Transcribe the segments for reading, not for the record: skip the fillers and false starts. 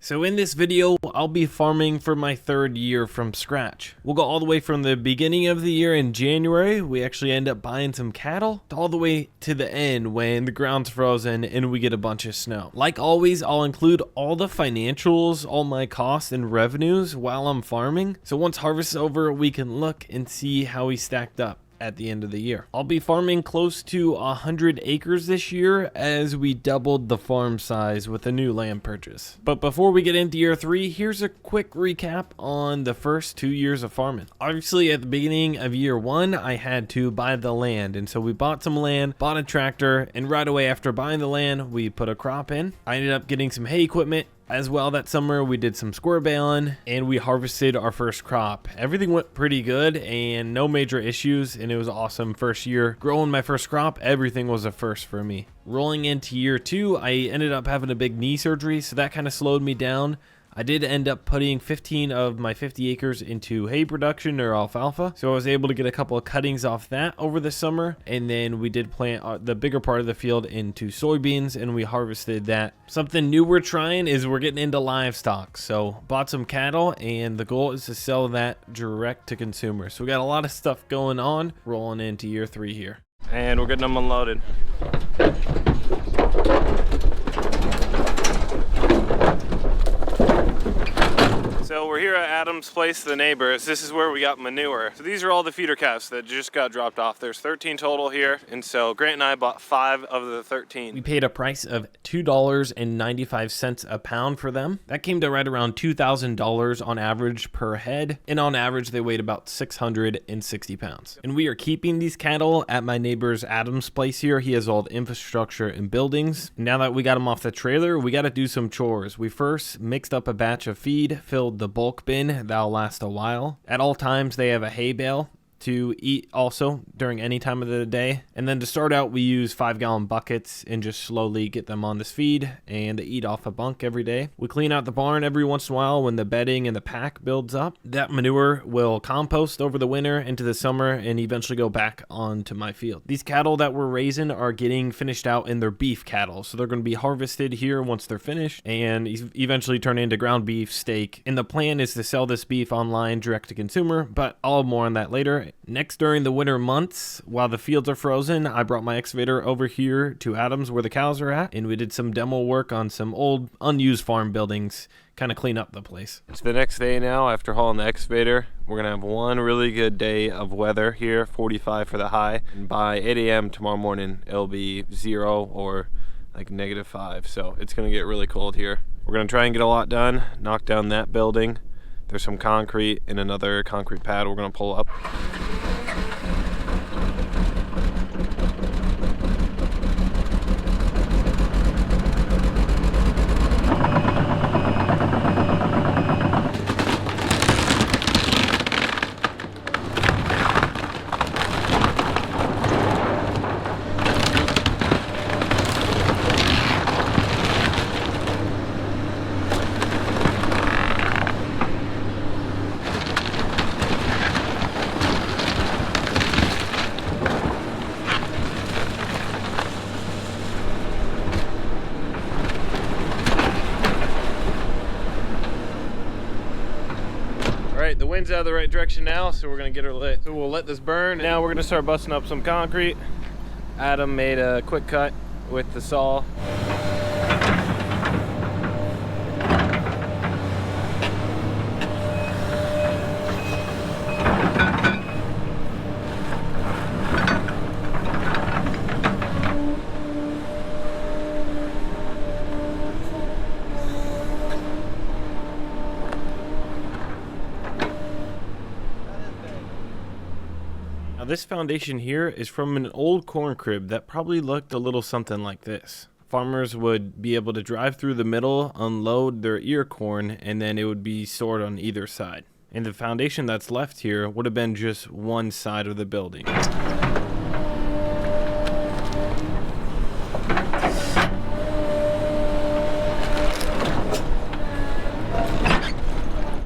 So in this video, I'll be farming for my third year from scratch. We'll go all the way from the beginning of the year in January. We actually end up buying some cattle, all the way to the end when the ground's frozen and we get a bunch of snow. Like always, I'll include all the financials, all my costs and revenues while I'm farming. So once harvest is over, we can look and see how we stacked up at the end of the year. I'll be farming close to 100 acres this year as we doubled the farm size with a new land purchase. But before we get into year 3, here's a quick recap on the first 2 years of farming. Obviously at the beginning of year 1, I had to buy the land, and so we bought some land, bought a tractor, and right away after buying the land, we put a crop in. I ended up getting some hay equipment as well that summer. We did some square baling and we harvested our first crop. Everything went pretty good and no major issues, and it was awesome first year. Growing my first crop, everything was a first for me. Rolling into year 2, I ended up having a big knee surgery, so that kind of slowed me down. I did end up putting 15 of my 50 acres into hay production or alfalfa, so I was able to get a couple of cuttings off that over the summer, and then we did plant the bigger part of the field into soybeans and we harvested that. Something new we're trying is we're getting into livestock, so bought some cattle and the goal is to sell that direct to consumer. So we got a lot of stuff going on rolling into year 3 here. And we're getting them unloaded. So we're here at Adam's place, the neighbors. This is where we got manure. So these are all the feeder calves that just got dropped off. There's 13 total here, and so Grant and I bought 5 of the 13. We paid a price of $2.95 a pound for them. That came to right around $2,000 on average per head, and on average they weighed about 660 pounds. And we are keeping these cattle at my neighbor's Adam's place here. He has all the infrastructure and buildings. Now that we got them off the trailer, we got to do some chores. We first mixed up a batch of feed, filled the bulk bin that'll last a while. At all times they have a hay bale to eat also during any time of the day. And then to start out, we use 5-gallon buckets and just slowly get them on this feed, and they eat off a bunk every day. We clean out the barn every once in a while when the bedding and the pack builds up. That manure will compost over the winter into the summer and eventually go back onto my field. These cattle that we're raising are getting finished out in their beef cattle, so they're going to be harvested here once they're finished and eventually turn into ground beef, steak. And the plan is to sell this beef online direct to consumer, but I'll have more on that later. Next, during the winter months, while the fields are frozen, I brought my excavator over here to Adams where the cows are at, and we did some demo work on some old unused farm buildings, kind of clean up the place. It's the next day now after hauling the excavator. We're gonna have one really good day of weather here, 45 for the high, and by 8 a.m. tomorrow morning it'll be 0 or like -5, so it's gonna get really cold here. We're gonna try and get a lot done, knock down that building. There's some concrete and another concrete pad we're gonna pull up. The wind's out of the right direction now, so we're gonna get her lit. So we'll let this burn. Now we're gonna start busting up some concrete. Adam made a quick cut with the saw. Now this foundation here is from an old corn crib that probably looked a little something like this. Farmers would be able to drive through the middle, unload their ear corn, and then it would be stored on either side. And the foundation that's left here would have been just one side of the building.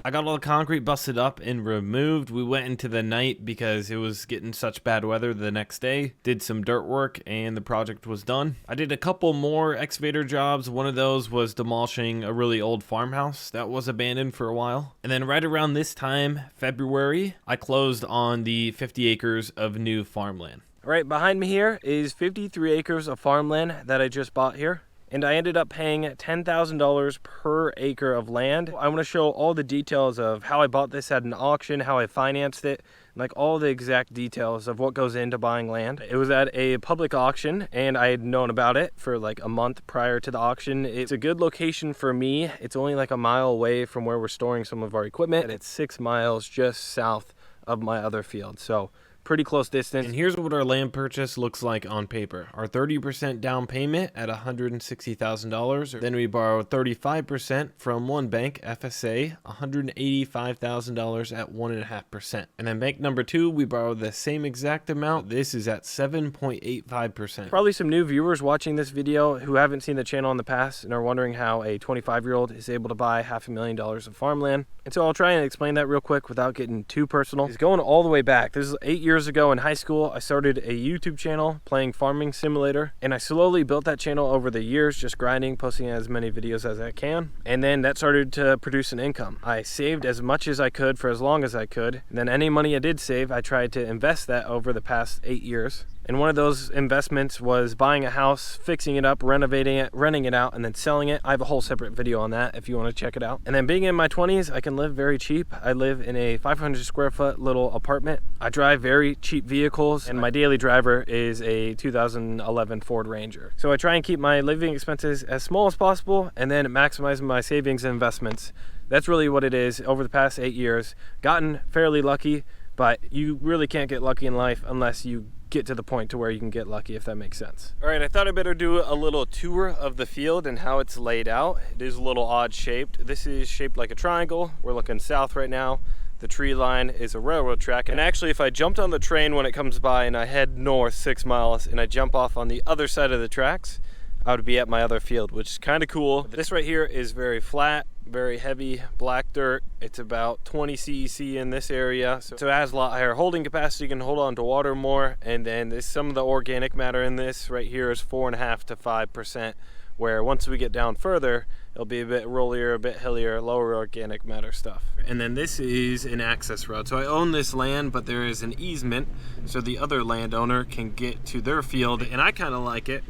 I got all the concrete busted up and removed. We went into the night because it was getting such bad weather the next day. Did some dirt work and the project was done. I did a couple more excavator jobs. One of those was demolishing a really old farmhouse that was abandoned for a while. And then right around this time, February, I closed on the 50 acres of new farmland. Right behind me here is 53 acres of farmland that I just bought here. And I ended up paying $10,000 per acre of land. I want to show all the details of how I bought this at an auction, how I financed it, like all the exact details of what goes into buying land. It was at a public auction and I had known about it for like a month prior to the auction. It's a good location for me. It's only like a mile away from where we're storing some of our equipment. And it's 6 miles just south of my other field. So pretty close distance. And here's what our land purchase looks like on paper. Our 30% down payment at $160,000. Then we borrowed 35% from one bank, FSA, $185,000 at 1.5%. And then bank number 2, we borrowed the same exact amount. This is at 7.85%. Probably some new viewers watching this video who haven't seen the channel in the past and are wondering how a 25-year-old is able to buy $500,000 of farmland. And so I'll try and explain that real quick without getting too personal. It's going all the way back. This is 8 years ago in high school. I started a YouTube channel playing Farming Simulator, and I slowly built that channel over the years, just grinding, posting as many videos as I can. And then that started to produce an income. I saved as much as I could for as long as I could. And then any money I did save, I tried to invest that over the past 8 years. And one of those investments was buying a house, fixing it up, renovating it, renting it out, and then selling it. I have a whole separate video on that if you want to check it out. And then being in my 20s, I can live very cheap. I live in a 500 square foot little apartment. I drive very cheap vehicles, and my daily driver is a 2011 Ford Ranger. So I try and keep my living expenses as small as possible and then maximize my savings and investments. That's really what it is over the past 8 years. Gotten fairly lucky, but you really can't get lucky in life unless you get to the point to where you can get lucky, if that makes sense. All right, I thought I better do a little tour of the field and how it's laid out. It is a little odd shaped. This is shaped like a triangle. We're looking south right now. The tree line is a railroad track. And actually, if I jumped on the train when it comes by and I head north 6 miles and I jump off on the other side of the tracks, I would be at my other field, which is kind of cool. This right here is very flat, very heavy black dirt. It's about 20 CEC in this area, so it has a lot higher holding capacity. You can hold on to water more. And then some of the organic matter in this right here is 4.5 to 5%, where once we get down further, it'll be a bit rollier, a bit hillier, lower organic matter stuff. And then this is an access road. So I own this land, but there is an easement so the other landowner can get to their field, and I kind of like it.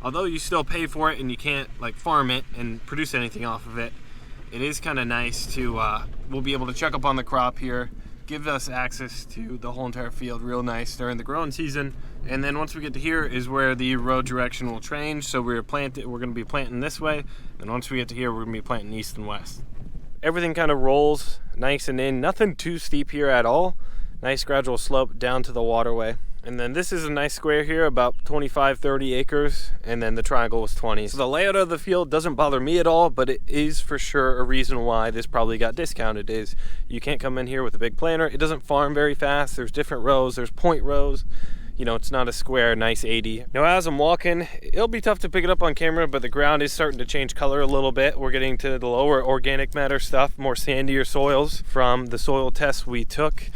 Although you still pay for it and you can't like farm it and produce anything off of it, it is kind of nice to, we'll be able to check up on the crop here, give us access to the whole entire field real nice during the growing season. And then once we get to here is where the road direction will change. So we're going to be planting this way. And once we get to here, we're going to be planting east and west. Everything kind of rolls nice and in, nothing too steep here at all. Nice gradual slope down to the waterway. And then this is a nice square here, about 25-30 acres, and then the triangle was 20. So the layout of the field doesn't bother me at all, but it is for sure a reason why this probably got discounted. Is you can't come in here with a big planter. It doesn't farm very fast. There's different rows, there's point rows. You know, it's not a square, nice 80. Now as I'm walking, it'll be tough to pick it up on camera, but the ground is starting to change color a little bit. We're getting to the lower organic matter stuff, more sandier soils from the soil tests we took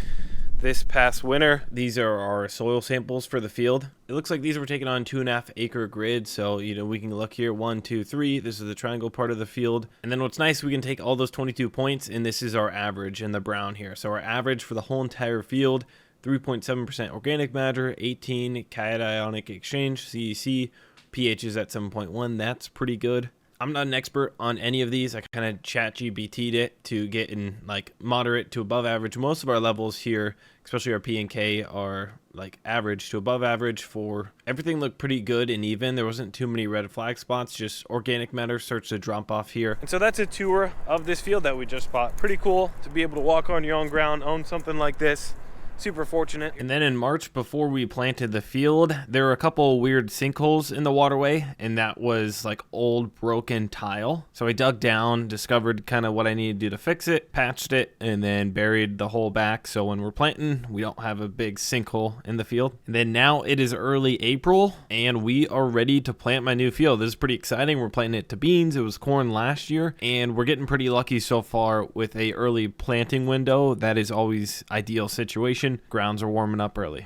this past winter. These are our soil samples for the field. It looks like these were taken on 2.5 acre grid. So, you know, we can look here, 1, 2, 3. This is the triangle part of the field. And then what's nice, we can take all those 22 points and this is our average in the brown here. So our average for the whole entire field, 3.7% organic matter, 18 cationic exchange, CEC, pH is at 7.1. That's pretty good. I'm not an expert on any of these. I kind of ChatGPT'd it to get in like moderate to above average. Most of our levels here, especially our P and K, are like average to above average. For everything looked pretty good and even. There wasn't too many red flag spots, just organic matter starts to drop off here. And so that's a tour of this field that we just bought. Pretty cool to be able to walk on your own ground, own something like this. super fortunate. And then in March, before we planted the field, there were a couple weird sinkholes in the waterway, and that was like old broken tile. So I dug down, discovered kind of what I needed to do to fix it, patched it, and then buried the hole back. So when we're planting, we don't have a big sinkhole in the field. And then now it is early April, and we are ready to plant my new field. This is pretty exciting. We're planting it to beans. It was corn last year, and we're getting pretty lucky so far with a early planting window. That is always ideal situation. Grounds are warming up early.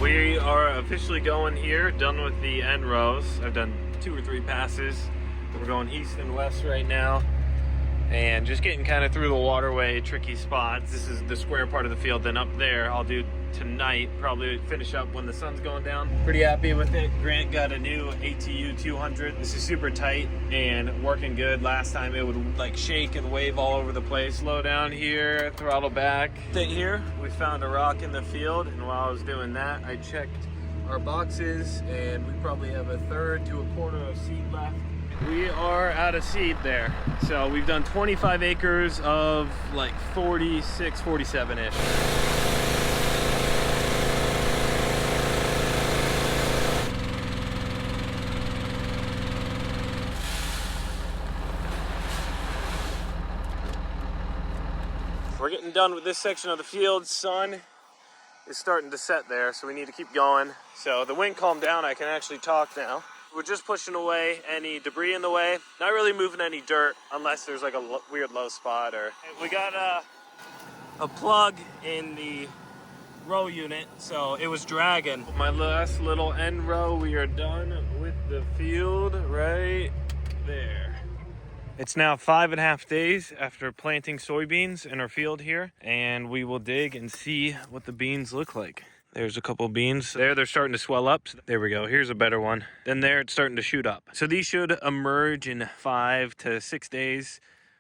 We are officially going here, done with the end rows. I've done 2 or 3 passes. We're going east and west right now, and just getting kind of through the waterway, tricky spots. This is the square part of the field. Then up there, I'll do tonight, probably finish up when the sun's going down. Pretty happy with it. Grant got a new ATU 200. This is super tight and working good. Last time it would like shake and wave all over the place. Slow down here, throttle back. Here, we found a rock in the field, and while I was doing that, I checked our boxes, and we probably have 1/3 to 1/4 of seed left. We are out of seed there. So we've done 25 acres of like 46, 47-ish. We're getting done with this section of the field. Sun is starting to set there, so we need to keep going. So the wind calmed down, I can actually talk now. We're just pushing away any debris in the way. Not really moving any dirt unless there's like a weird low spot. Or we got a plug in the row unit, so it was dragging. My last little end row, we are done with the field right there. It's now 5.5 days after planting soybeans in our field here, and we will dig and see what the beans look like. There's a couple beans there. They're starting to swell up. There we go. Here's a better one. Then there, it's starting to shoot up. So these should emerge in 5 to 6 days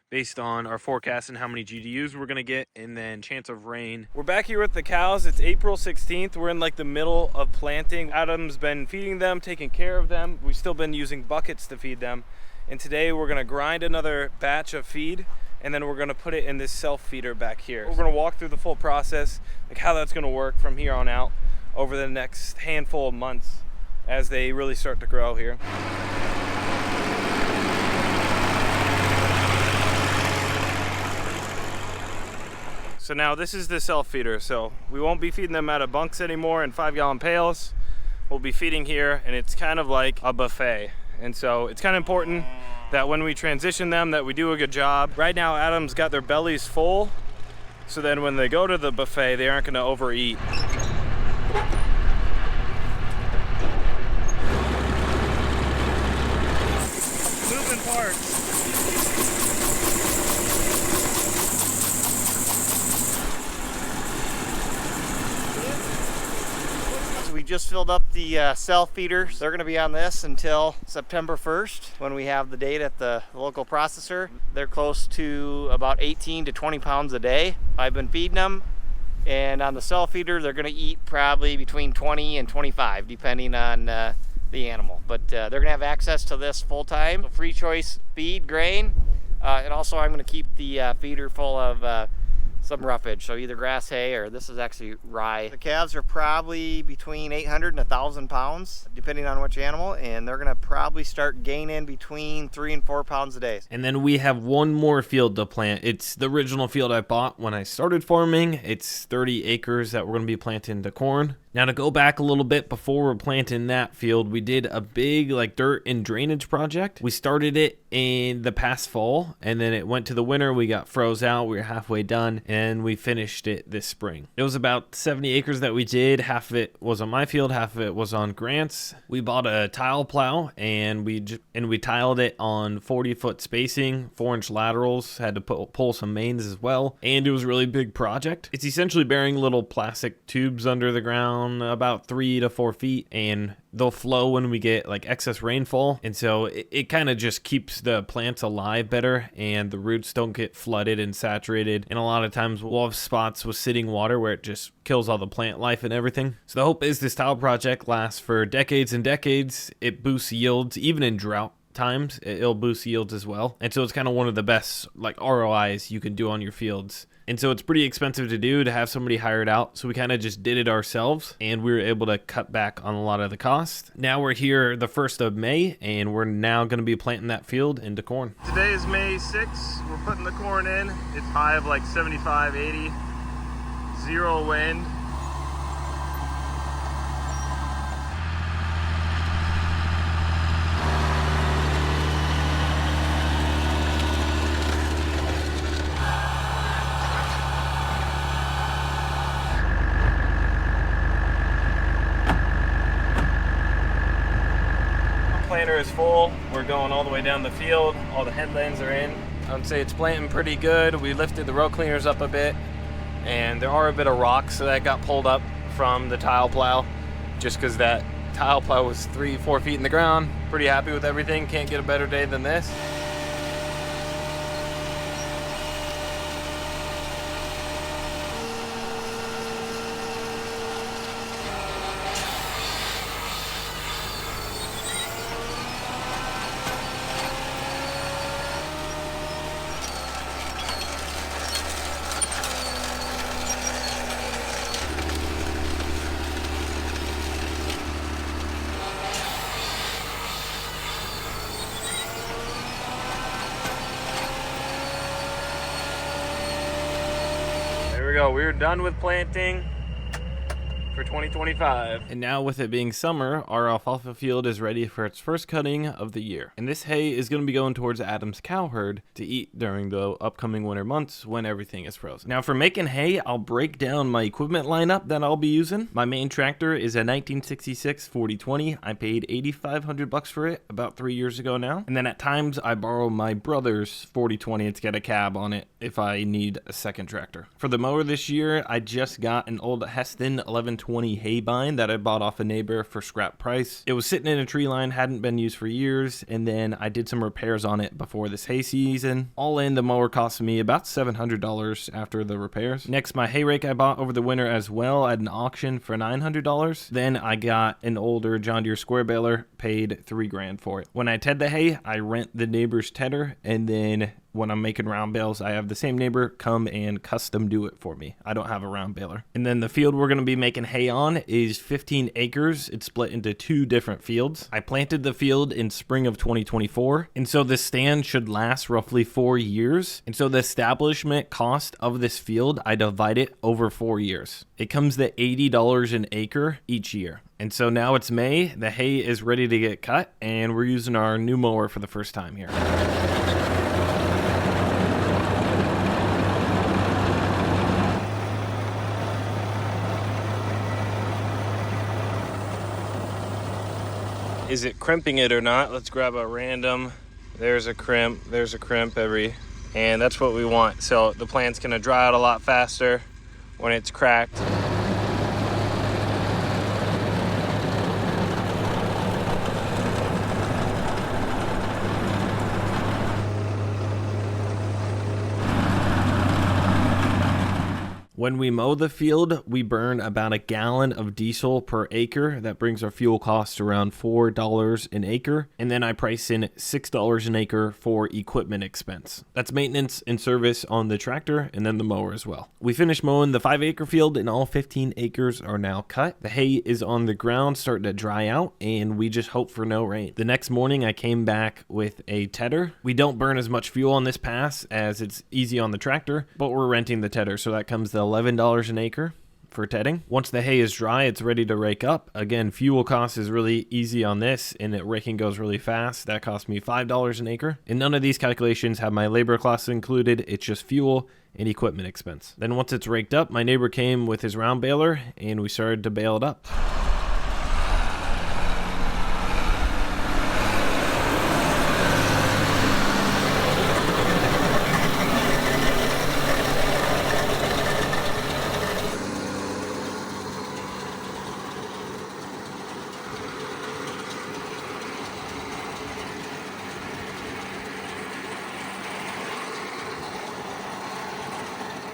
based on our forecast and how many GDUs we're going to get, and then chance of rain. We're back here with the cows. It's April 16th. We're in like the middle of planting. Adam's been feeding them, taking care of them. We've still been using buckets to feed them. And today we're gonna grind another batch of feed, and then we're gonna put it in this self-feeder back here. We're gonna walk through the full process, like how that's gonna work from here on out over the next handful of months as they really start to grow here. So now this is the self-feeder. So we won't be feeding them out of bunks anymore in 5-gallon pails. We'll be feeding here, and it's kind of like a buffet. And so it's kind of important that when we transition them, that we do a good job. Right now, Adam's got their bellies full, so then when they go to the buffet, they aren't gonna overeat. Moving parts. We just filled up the self feeders. They're going to be on this until September 1st when we have the date at the local processor. They're close to about 18 to 20 pounds a day. I've been feeding them, and on the self feeder they're going to eat probably between 20 and 25 depending on the animal. But they're going to have access to this full time. Free choice feed, grain, and also I'm going to keep the feeder full of some roughage, so either grass hay or this is actually rye. The calves are probably between 800 and 1,000 pounds, depending on which animal, and they're gonna probably start gaining between 3 and 4 pounds a day. And then we have one more field to plant. It's the original field I bought when I started farming. It's 30 acres that we're gonna be planting into corn. Now to go back a little bit before we're planting that field, we did a big like dirt and drainage project. We started it in the past fall, and then it went to the winter. We got froze out. We were halfway done, and we finished it this spring. It was about 70 acres that we did. Half of it was on my field, half of it was on Grant's. We bought a tile plow, and we tiled it on 40-foot spacing, 4-inch laterals. Had to pull some mains as well, and it was a really big project. It's essentially burying little plastic tubes under the ground about 3 to 4 feet, and they'll flow when we get like excess rainfall, and so it kind of just keeps the plants alive better, and the roots don't get flooded and saturated. And a lot of times we'll have spots with sitting water where it just kills all the plant life and everything. So the hope is this tile project lasts for decades and decades. It boosts yields even in drought times. It'll boost yields as well, and so it's kind of one of the best like ROIs you can do on your fields. And so it's pretty expensive to do, to have somebody hired out. So we kind of just did it ourselves, and we were able to cut back on a lot of the cost. Now we're here the 1st of May, and we're now going to be planting that field into corn. Today is May 6th. We're putting the corn in. It's high of like 75, 80, zero wind. Planter is full. We're going all the way down the field. All the headlands are in. I would say it's planting pretty good. We lifted the row cleaners up a bit, and there are a bit of rocks that got pulled up from the tile plow, just because that tile plow was 3-4 feet in the ground. Pretty happy with everything. Can't get a better day than this. we go. We're done with planting for 2025. And now with it being summer, our alfalfa field is ready for its first cutting of the year. And this hay is going to be going towards Adam's cow herd to eat during the upcoming winter months when everything is frozen. Now for making hay, I'll break down my equipment lineup that I'll be using. My main tractor is a 1966 4020. I paid $8,500 for it about 3 years ago now. And then at times I borrow my brother's 4020 to get a cab on it if I need a second tractor. For the mower this year, I just got an old Heston 1120 hay bind that I bought off a neighbor for scrap price. It was sitting in a tree line, hadn't been used for years, and then I did some repairs on it before this hay season. All in, the mower cost me about $700 after the repairs. Next, my hay rake I bought over the winter as well at an auction for $900. Then I got an older John Deere square baler, paid $3,000 for it. When I ted the hay, I rent the neighbor's tedder, and then when I'm making round bales, I have the same neighbor come and custom do it for me. I don't have a round baler. And then the field we're going to be making hay on is 15 acres. It's split into 2 different fields. I planted the field in spring of 2024, and so this stand should last roughly 4 years. And so the establishment cost of this field, I divide it over 4 years. It comes to $80 an acre each year. And so now it's May, the hay is ready to get cut, and we're using our new mower for the first time here. Is it crimping it or not? Let's grab a random. There's a crimp and that's what we want. So the plant's gonna dry out a lot faster when it's cracked. When we mow the field, we burn about a gallon of diesel per acre. That brings our fuel cost around $4 an acre. And then I price in $6 an acre for equipment expense. That's maintenance and service on the tractor and then the mower as well. We finished mowing the 5-acre field and all 15 acres are now cut. The hay is on the ground starting to dry out and we just hope for no rain. The next morning I came back with a tedder. We don't burn as much fuel on this pass as it's easy on the tractor, but we're renting the tedder, so that comes to $11 an acre for tedding. Once the hay is dry, it's ready to rake up. Again, fuel cost is really easy on this and raking goes really fast. That cost me $5 an acre. And none of these calculations have my labor costs included. It's just fuel and equipment expense. Then once it's raked up, my neighbor came with his round baler and we started to bale it up.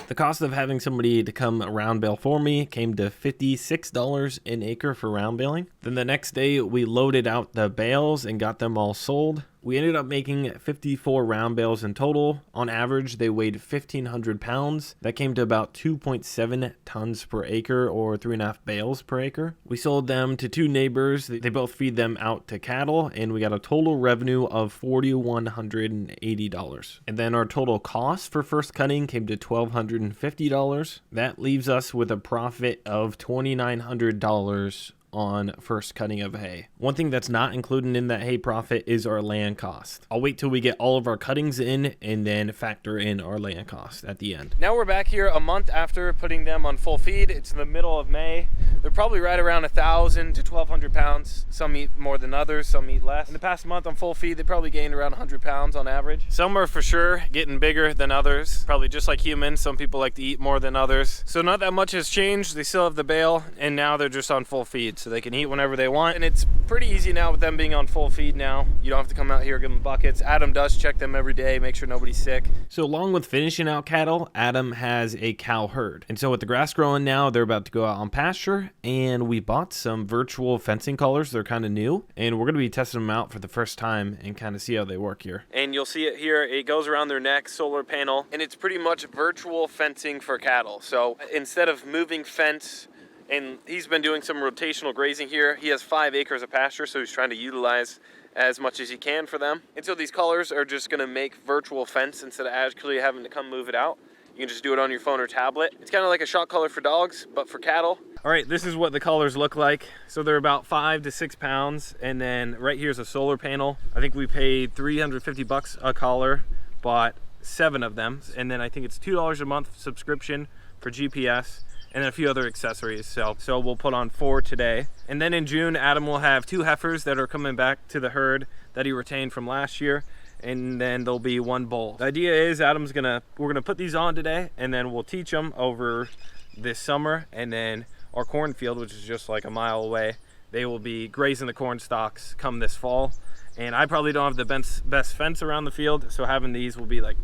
The cost of having somebody to come round bale for me came to $56 an acre for round baling. Then the next day we loaded out the bales and got them all sold. We ended up making 54 round bales in total. On average, they weighed 1,500 pounds. That came to about 2.7 tons per acre or 3.5 bales per acre. We sold them to 2 neighbors. They both feed them out to cattle, and we got a total revenue of $4,180. And then our total cost for first cutting came to $1,250. That leaves us with a profit of $2,900 on first cutting of hay. One thing that's not included in that hay profit is our land cost. I'll wait till we get all of our cuttings in and then factor in our land cost at the end. Now we're back here a month after putting them on full feed. It's the middle of May. They're probably right around 1,000 to 1,200 pounds. Some eat more than others, some eat less. In the past month on full feed, they probably gained around 100 pounds on average. Some are for sure getting bigger than others. Probably just like humans, some people like to eat more than others. So not that much has changed. They still have the bale and now they're just on full feed. So they can eat whenever they want. And it's pretty easy now with them being on full feed now. You don't have to come out here, give them buckets. Adam does check them every day, make sure nobody's sick. So along with finishing out cattle, Adam has a cow herd. And so with the grass growing now, they're about to go out on pasture. And we bought some virtual fencing collars. They're kind of new. And we're going to be testing them out for the first time and kind of see how they work here. And you'll see it here. It goes around their neck, solar panel. And it's pretty much virtual fencing for cattle. So instead of moving fence, and he's been doing some rotational grazing here. He has 5 acres of pasture, so he's trying to utilize as much as he can for them. And so these collars are just gonna make virtual fence instead of actually having to come move it out. You can just do it on your phone or tablet. It's kind of like a shock collar for dogs, but for cattle. All right, this is what the collars look like. So they're about 5 to 6 pounds. And then right here's a solar panel. I think we paid $350 a collar, bought 7 of them. And then I think it's $2 a month subscription for GPS. And then a few other accessories. So we'll put on 4 today. And then in June, Adam will have 2 heifers that are coming back to the herd that he retained from last year. And then there'll be 1 bull. The idea is we're gonna put these on today and then we'll teach them over this summer. And then our cornfield, which is just like a mile away, they will be grazing the corn stalks come this fall. And I probably don't have the best fence around the field. So having these will be like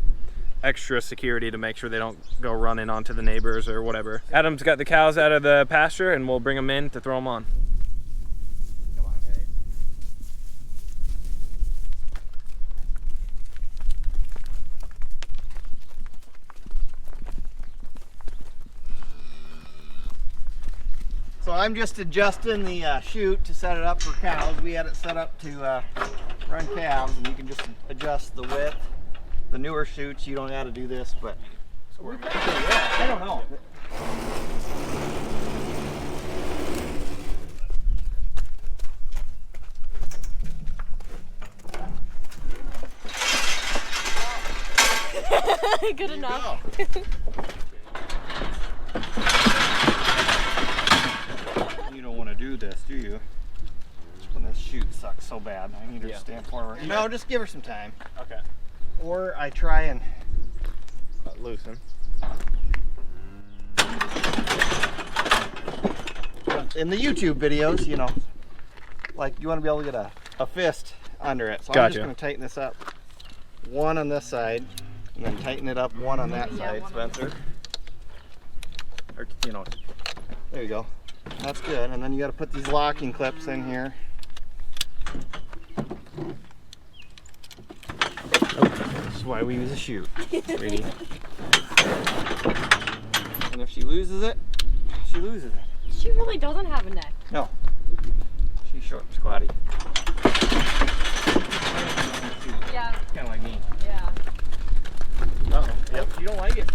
extra security to make sure they don't go running onto the neighbors or whatever. Adam's got the cows out of the pasture and we'll bring them in to throw them on. Come on, guys. So I'm just adjusting the chute to set it up for cows. We had it set up to run calves, and you can just adjust the width. The newer chutes, you don't got to do this, but so we're I don't know. Good enough. You don't want to do this, do you? When this chute sucks so bad. I need her to stand forward. No, just give her some time. Okay. Or I try and loosen. In the YouTube videos, you know, like you want to be able to get a fist under it. So Gotcha. I'm just going to tighten this up. 1 on this side, and then tighten it up 1 on that side, Spencer. or you know, there you go. That's good. And then you got to put these locking clips in here. This is why we use a chute, sweetie. And if she loses it, she loses it. She really doesn't have a neck. No. She's short and squatty. Yeah. Kind of like me. Yeah. Uh-oh. Yep, you don't like it.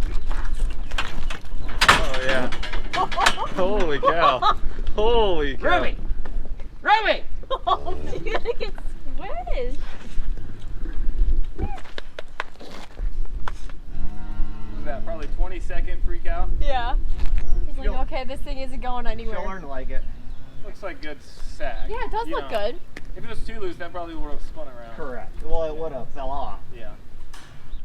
Oh, yeah. Holy cow. Holy cow. Ruby! Ruby! Oh, you're gonna get squished. Was that probably 20-second freak out? Yeah. He's like, okay, this thing isn't going anywhere. She'll learn to like it. Looks like good sag. Yeah, it does look good. If it was too loose, that probably would have spun around. Correct. Well, it would have fell off. Yeah.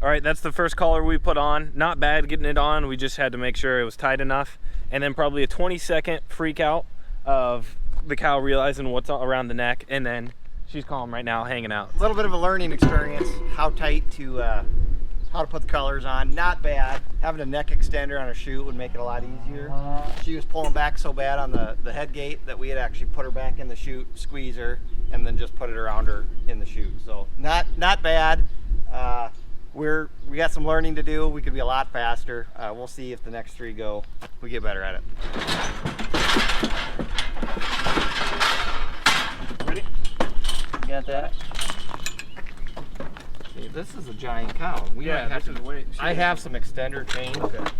All right, that's the first collar we put on. Not bad getting it on. We just had to make sure it was tight enough. And then probably a 20-second freak out of the cow realizing what's around the neck, and then she's calm right now, hanging out. A little bit of a learning experience, how tight to, how to put the colors on. Not bad. Having a neck extender on a chute would make it a lot easier. She was pulling back so bad on the head gate that we had actually put her back in the chute, squeeze her, and then just put it around her in the chute. So not bad. We got some learning to do. We could be a lot faster. We'll see if the next three go. We get better at it. Ready? You got that? See, this is a giant cow. We might have to wait. I have some extender chain. Okay. 1,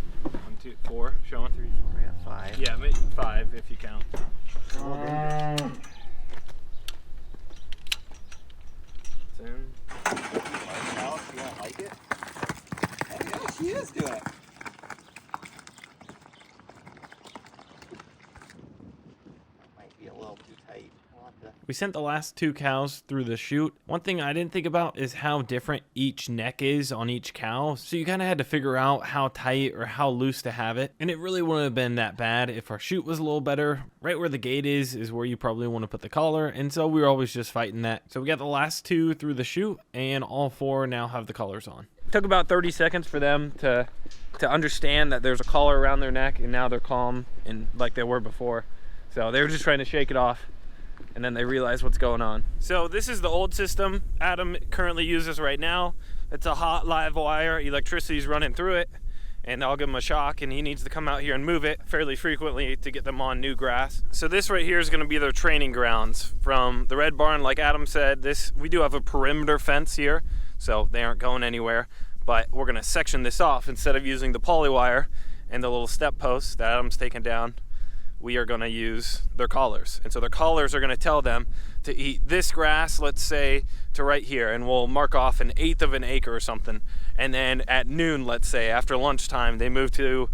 2, 4. Showing. 3, 4, yeah, 5. Yeah, maybe 5 if you count. It's in. You don't like it? Oh yeah, she is doing it. Might be a little too tight. We sent the last 2 cows through the chute. One thing I didn't think about is how different each neck is on each cow. So you kind of had to figure out how tight or how loose to have it. And it really wouldn't have been that bad if our chute was a little better. Right where the gate is where you probably want to put the collar. And so we were always just fighting that. So we got the last 2 through the chute, and all 4 now have the collars on. It took about 30 seconds for them to understand that there's a collar around their neck, and now they're calm and like they were before. So they were just trying to shake it off, and then they realize what's going on. So this is the old system Adam currently uses right now. It's a hot live wire, electricity's running through it, and I'll give him a shock, and he needs to come out here and move it fairly frequently to get them on new grass. So this right here is gonna be their training grounds. From the red barn, like Adam said, we do have a perimeter fence here, so they aren't going anywhere, but we're gonna section this off. Instead of using the poly wire and the little step posts that Adam's taken down, we are gonna use their collars. And so their collars are gonna tell them to eat this grass, let's say, to right here, and we'll mark off 1/8 of an acre or something. And then at noon, let's say, after lunchtime, they move to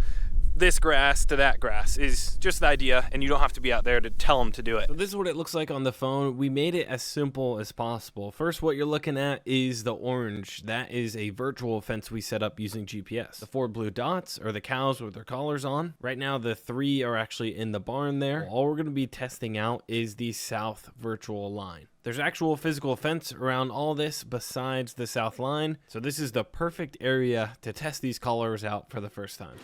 this grass to that grass. Is just the idea, and you don't have to be out there to tell them to do it. So this is what it looks like on the phone. We made it as simple as possible. First, what you're looking at is the orange. That is a virtual fence we set up using GPS. The 4 blue dots are the cows with their collars on. Right now, the 3 are actually in the barn there. All we're gonna be testing out is the south virtual line. There's actual physical fence around all this besides the south line. So this is the perfect area to test these collars out for the first time.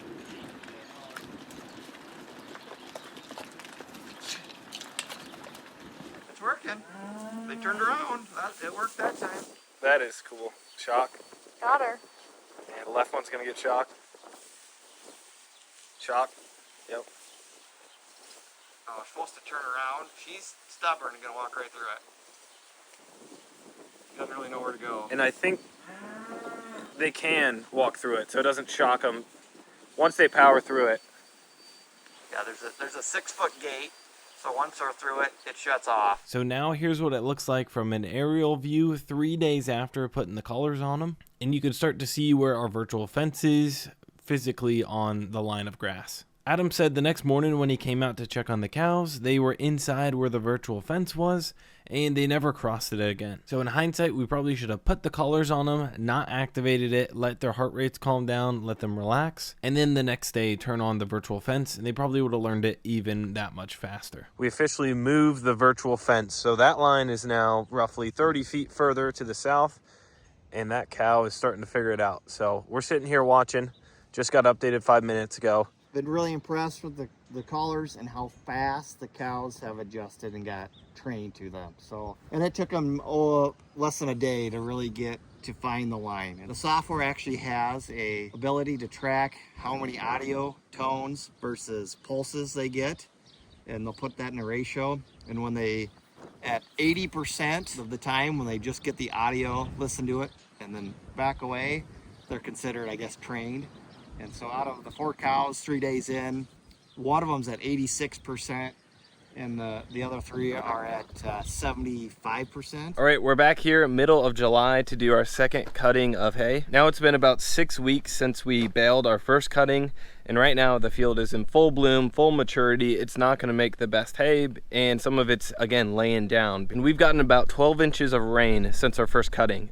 Working. They turned around. It worked that time. That is cool. Shock. Got her. And the left one's gonna get shocked. Shock. Yep. Oh, we're supposed to turn around. She's stubborn and gonna walk right through it. She doesn't really know where to go. And I think they can walk through it, so it doesn't shock them once they power through it. Yeah, there's a 6-foot gate. So once they're through it, it shuts off. So now here's what it looks like from an aerial view 3 days after putting the collars on them. And you can start to see where our virtual fence is physically on the line of grass. Adam said the next morning when he came out to check on the cows, they were inside where the virtual fence was, and they never crossed it again. So in hindsight, we probably should have put the collars on them, not activated it, let their heart rates calm down, let them relax, and then the next day turn on the virtual fence, and they probably would have learned it even that much faster. We officially moved the virtual fence, so that line is now roughly 30 feet further to the south, and that cow is starting to figure it out. So we're sitting here watching, just got updated 5 minutes ago. been really impressed with the colors and how fast the cows have adjusted and got trained to them. So, and it took them less than a day to really get to find the line. And the software actually has a ability to track how many audio tones versus pulses they get, and they'll put that in a ratio. And when they, at 80% of the time, when they just get the audio, listen to it, and then back away, they're considered, I guess, trained. And so out of the 4 cows, 3 days in, one of them's at 86%, and the other 3 are at 75%. All right, we're back here middle of July to do our second cutting of hay. Now it's been about 6 weeks since we baled our first cutting, and right now the field is in full bloom, full maturity. It's not gonna make the best hay, and some of it's, again, laying down. And we've gotten about 12 inches of rain since our first cutting.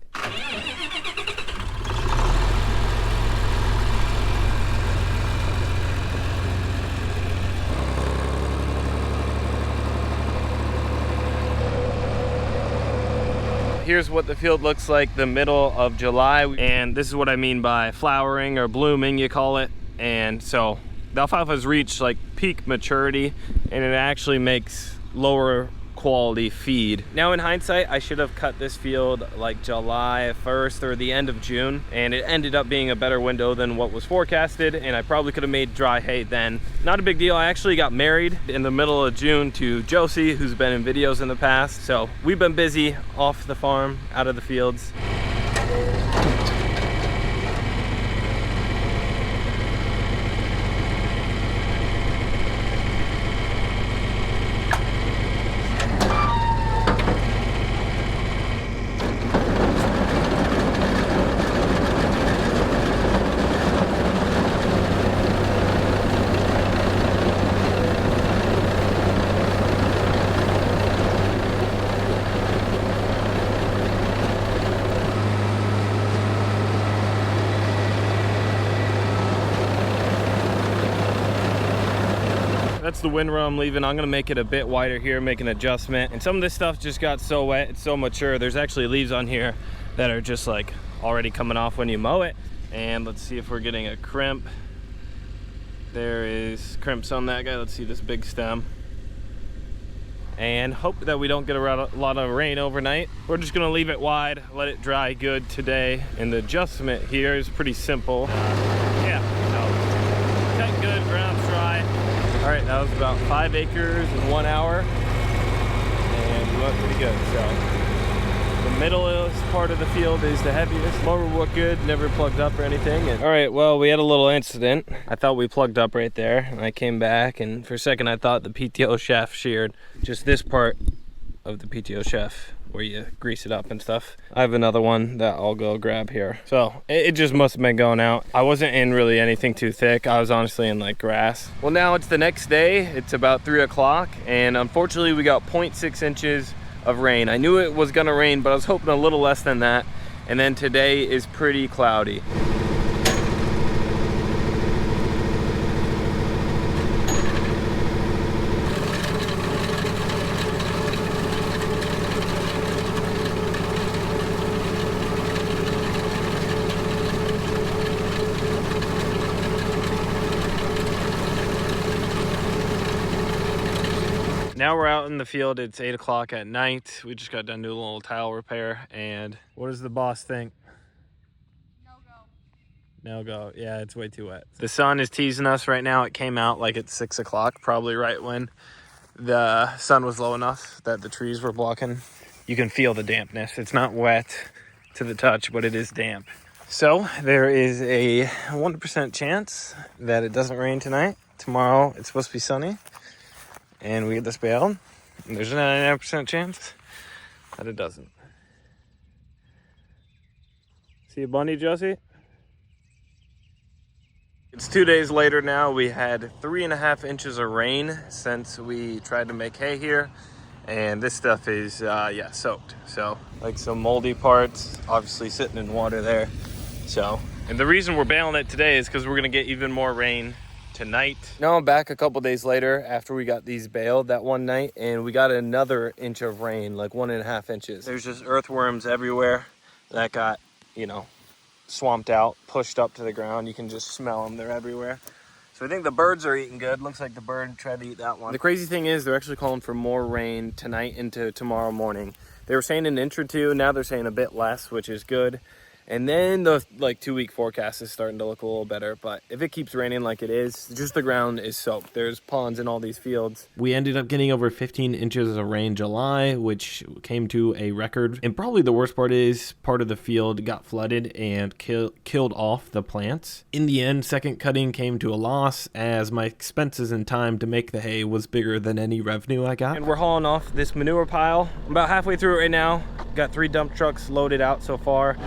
Here's what the field looks like the middle of July, and this is what I mean by flowering or blooming, you call it. And so the alfalfa's reached like peak maturity, and it actually makes lower quality feed. Now in hindsight, I should have cut this field like July 1st or the end of June, and it ended up being a better window than what was forecasted, and I probably could have made dry hay then. Not a big deal. I actually got married in the middle of June to Josie, who's been in videos in the past. So we've been busy off the farm, out of the fields. That's the windrow I'm leaving. I'm gonna make it a bit wider here, make an adjustment. And some of this stuff just got so wet, it's so mature. There's actually leaves on here that are just like already coming off when you mow it. And let's see if we're getting a crimp. There is crimps on that guy. Let's see this big stem. And hope that we don't get a lot of rain overnight. We're just gonna leave it wide, let it dry good today. And the adjustment here is pretty simple. Yeah, so cut good, ground's dry. All right, that was about 5 acres in 1 hour, and we went pretty good. So the middle part of the field is the heaviest. Mower worked good, never plugged up or anything. And, all right, well, we had a little incident. I thought we plugged up right there, and I came back, and for a second I thought the PTO shaft sheared. Just this part of the PTO shaft where you grease it up and stuff. I have another one that I'll go grab here. So it just must have been going out. I wasn't in really anything too thick. I was honestly in like grass. Well, now it's the next day. It's about 3 o'clock, and unfortunately we got 0.6 inches of rain. I knew it was gonna rain, but I was hoping a little less than that. And then today is pretty cloudy. Now we're out in the field. It's 8 o'clock at night. We just got done doing a little tile repair. And what does the boss think? No go. Yeah, it's way too wet. The sun is teasing us right now. It came out like at 6 o'clock, probably right when the sun was low enough that the trees were blocking. You can feel the dampness. It's not wet to the touch, but it is damp. So there is a 1% chance that it doesn't rain tonight. Tomorrow it's supposed to be sunny, and we get this baled. And there's a 99% chance that it doesn't. See a bunny, Josie? It's 2 days later now. We had 3.5 inches of rain since we tried to make hay here. And this stuff is, soaked. So, like some moldy parts, obviously sitting in water there. So, and the reason we're baling it today is because we're gonna get even more rain tonight. Now I'm back a couple days later after we got these baled that one night, and we got another inch of rain, like 1.5 inches. There's just earthworms everywhere that got, swamped out, pushed up to the ground. You can just smell them, they're everywhere. So So I think the birds are eating good. Looks like the bird tried to eat that one. The crazy thing is they're actually calling for more rain tonight into tomorrow morning. They were saying an inch or two, now they're saying a bit less, which is good. And then the 2-week forecast is starting to look a little better. But if it keeps raining like it is, just the ground is soaked. There's ponds in all these fields. We ended up getting over 15 inches of rain July, which came to a record. And probably the worst part is part of the field got flooded and killed off the plants. In the end, second cutting came to a loss as my expenses and time to make the hay was bigger than any revenue I got. And we're hauling off this manure pile. I'm about halfway through it right now. Got 3 dump trucks loaded out so far.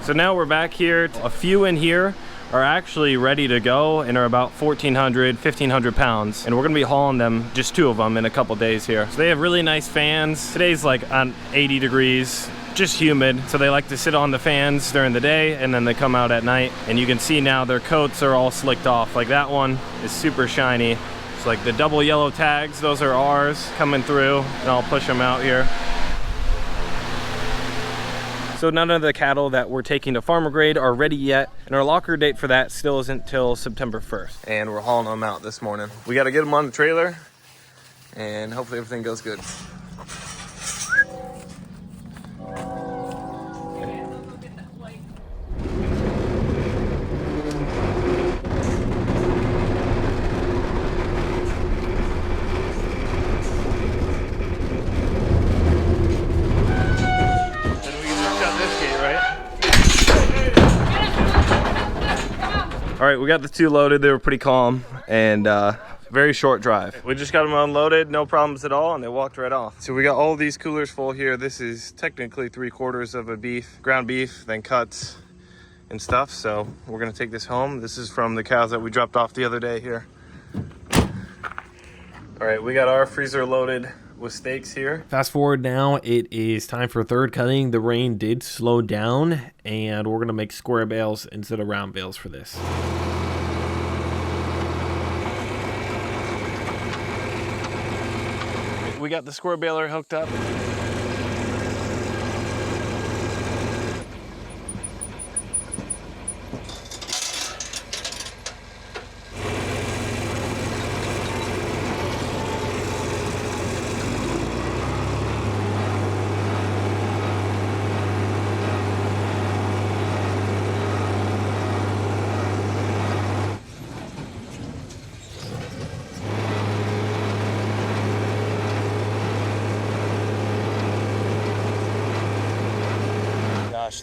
So now we're back here. A few in here are actually ready to go and are about 1,500 pounds. And we're gonna be hauling them, just 2 of them, in a couple days here. So they have really nice fans. Today's like on 80 degrees, just humid. So they like to sit on the fans during the day and then they come out at night. And you can see now their coats are all slicked off. Like that one is super shiny. It's like the double yellow tags, those are ours coming through, and I'll push them out here. So none of the cattle that we're taking to farmer grade are ready yet, and our locker date for that still isn't till September 1st. And we're hauling them out this morning. We got to get them on the trailer, and hopefully everything goes good. All right, we got the 2 loaded. They were pretty calm and very short drive. We just got them unloaded, no problems at all, and they walked right off. So we got all these coolers full here. This is technically 3/4 of a beef, ground beef, then cuts and stuff. So we're gonna take this home. This is from the cows that we dropped off the other day here. All right, we got our freezer loaded with steaks here. Fast forward now, it is time for 3rd cutting. The rain did slow down and we're gonna make square bales instead of round bales for this. We got the square baler hooked up.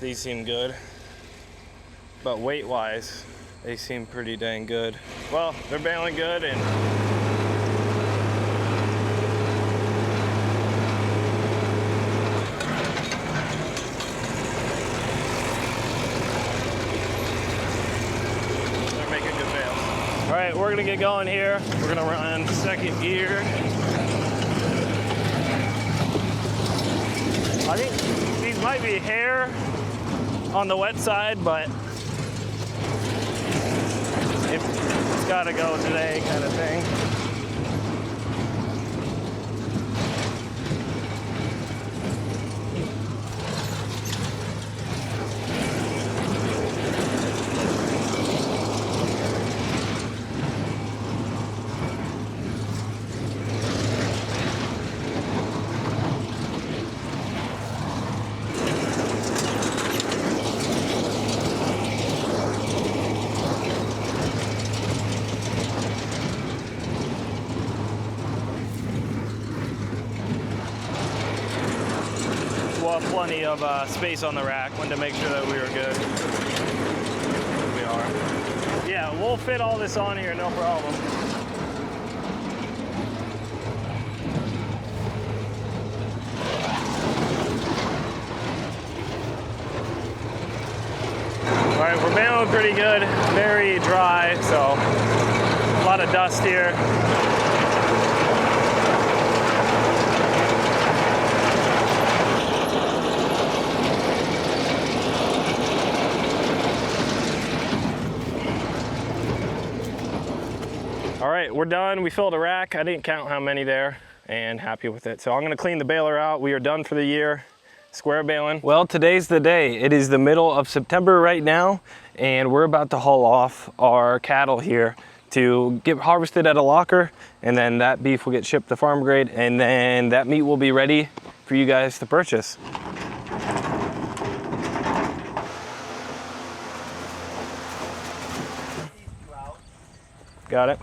These seem good, but weight wise they seem pretty dang good. Well, they're baling good, and they're making good bales. All right, we're gonna get going here. We're gonna run 2nd gear. I think these might be hair on the wet side, but it's gotta go today kind of thing. Plenty of space on the rack. Wanted to make sure that we were good. We are. Yeah, we'll fit all this on here, no problem. All right, we're baling pretty good. Very dry, so a lot of dust here. right, we're done. We filled a rack. I didn't count how many there, and happy with it. So I'm gonna clean the baler out. We are done for the year. Square baling. Well, today's the day. It is the middle of September right now, and we're about to haul off our cattle here to get harvested at a locker, and then that beef will get shipped to farm grade, and then that meat will be ready for you guys to purchase. Got it.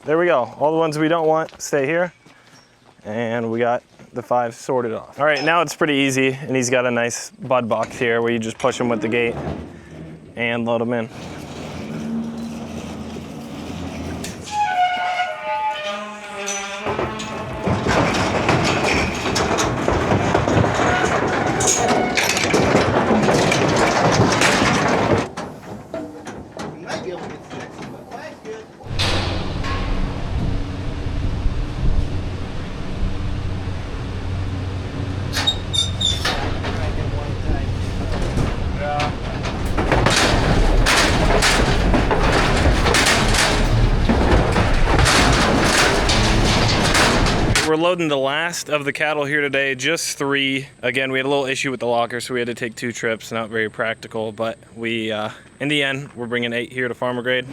There we go. All the ones we don't want stay here. And we got the 5 sorted off. All right, now it's pretty easy. And he's got a nice bud box here where you just push them with the gate and load them in. We're loading the last of the cattle here today, just 3. Again, we had a little issue with the locker, so we had to take 2 trips. Not very practical, but we, in the end, we're bringing 8 here to farmer grade.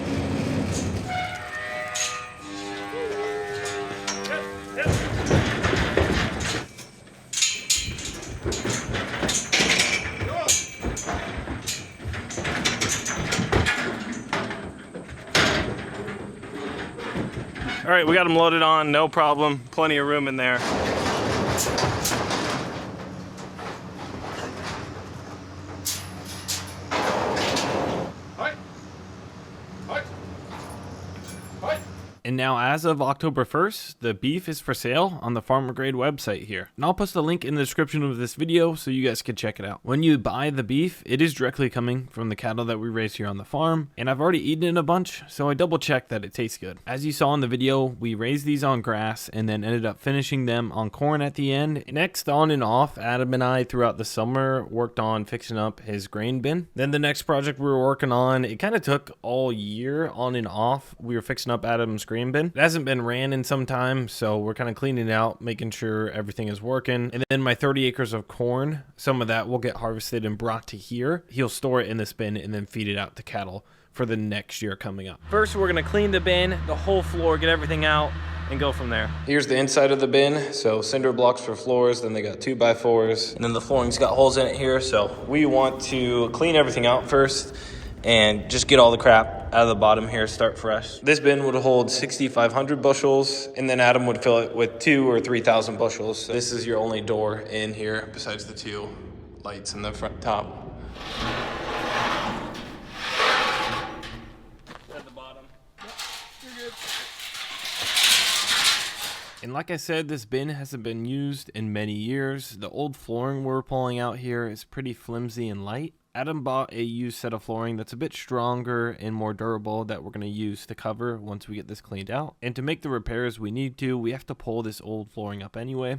All right, we got them loaded on, no problem. Plenty of room in there. And now, as of October 1st, the beef is for sale on the Farmer Grade website here. And I'll post a link in the description of this video so you guys can check it out. When you buy the beef, it is directly coming from the cattle that we raise here on the farm. And I've already eaten it a bunch, so I double checked that it tastes good. As you saw in the video, we raised these on grass and then ended up finishing them on corn at the end. Next, on and off, Adam and I throughout the summer worked on fixing up his grain bin. Then the next project we were working on, it kind of took all year on and off. We were fixing up Adam's grain bin. It hasn't been ran in some time, so we're kind of cleaning it out, making sure everything is working. And then my 30 acres of corn, some of that will get harvested and brought to here. He'll store it in this bin and then feed it out to cattle for the next year coming up. First, we're gonna clean the bin, the whole floor, get everything out, and go from there. Here's the inside of the bin. So cinder blocks for floors, then they got 2x4s, and then the flooring's got holes in it here. So we want to clean everything out first and just get all the crap out of the bottom here, start fresh. This bin would hold 6,500 bushels, and then Adam would fill it with 2,000 or 3,000 bushels. So this is your only door in here besides the 2 lights in the front top. At the bottom. Yep, you're good. And like I said, this bin hasn't been used in many years. The old flooring we're pulling out here is pretty flimsy and light. Adam bought a used set of flooring that's a bit stronger and more durable that we're going to use to cover once we get this cleaned out. And to make the repairs we need to, we have to pull this old flooring up anyway.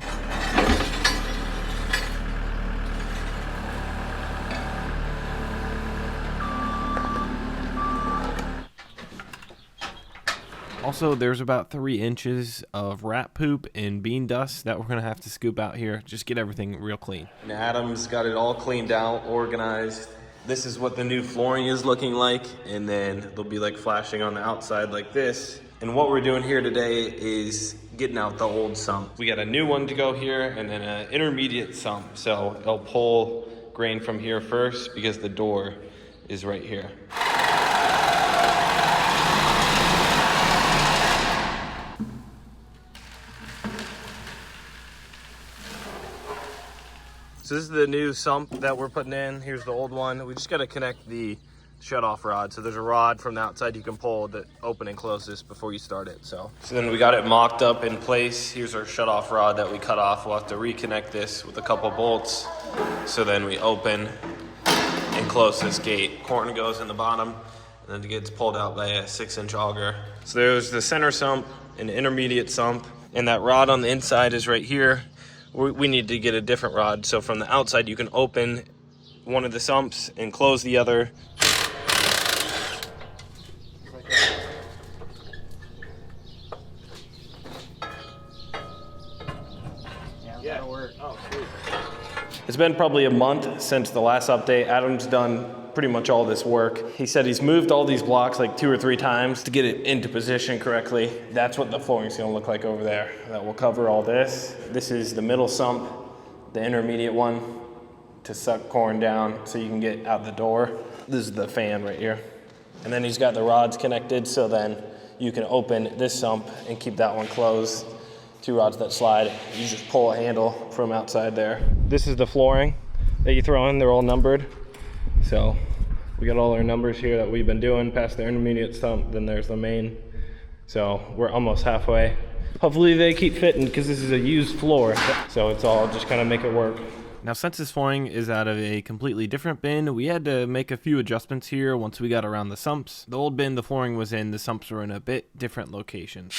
Also, there's about 3 inches of rat poop and bean dust that we're gonna have to scoop out here. Just get everything real clean. And Adam's got it all cleaned out, organized. This is what the new flooring is looking like. And then they'll be like flashing on the outside like this. And what we're doing here today is getting out the old sump. We got a new one to go here and then an intermediate sump. So they'll pull grain from here first because the door is right here. So this is the new sump that we're putting in. Here's the old one. We just got to connect the shut-off rod. So there's a rod from the outside you can pull that open and close this before you start it. So then we got it mocked up in place. Here's our shut-off rod that we cut off. We'll have to reconnect this with a couple bolts. So then we open and close this gate. Corn goes in the bottom, and then it gets pulled out by a 6-inch auger. So there's the center sump and the intermediate sump, and that rod on the inside is right here. We need to get a different rod. So from the outside, you can open one of the sumps and close the other. Yeah, that'll work. Oh, sweet. It's been probably a month since the last update. Adam's done pretty much all this work. He said he's moved all these blocks like 2 or 3 times to get it into position correctly. That's what the flooring's gonna look like over there. That will cover all this. This is the middle sump, the intermediate one to suck corn down so you can get out the door. This is the fan right here. And then he's got the rods connected, so then you can open this sump and keep that one closed. 2 rods that slide. You just pull a handle from outside there. This is the flooring that you throw in. They're all numbered. So we got all our numbers here that we've been doing past the intermediate sump. Then there's the main. So we're almost halfway. Hopefully they keep fitting because this is a used floor. So it's all just kind of make it work. Now, since this flooring is out of a completely different bin, we had to make a few adjustments here once we got around the sumps. The old bin the flooring was in, the sumps were in a bit different locations.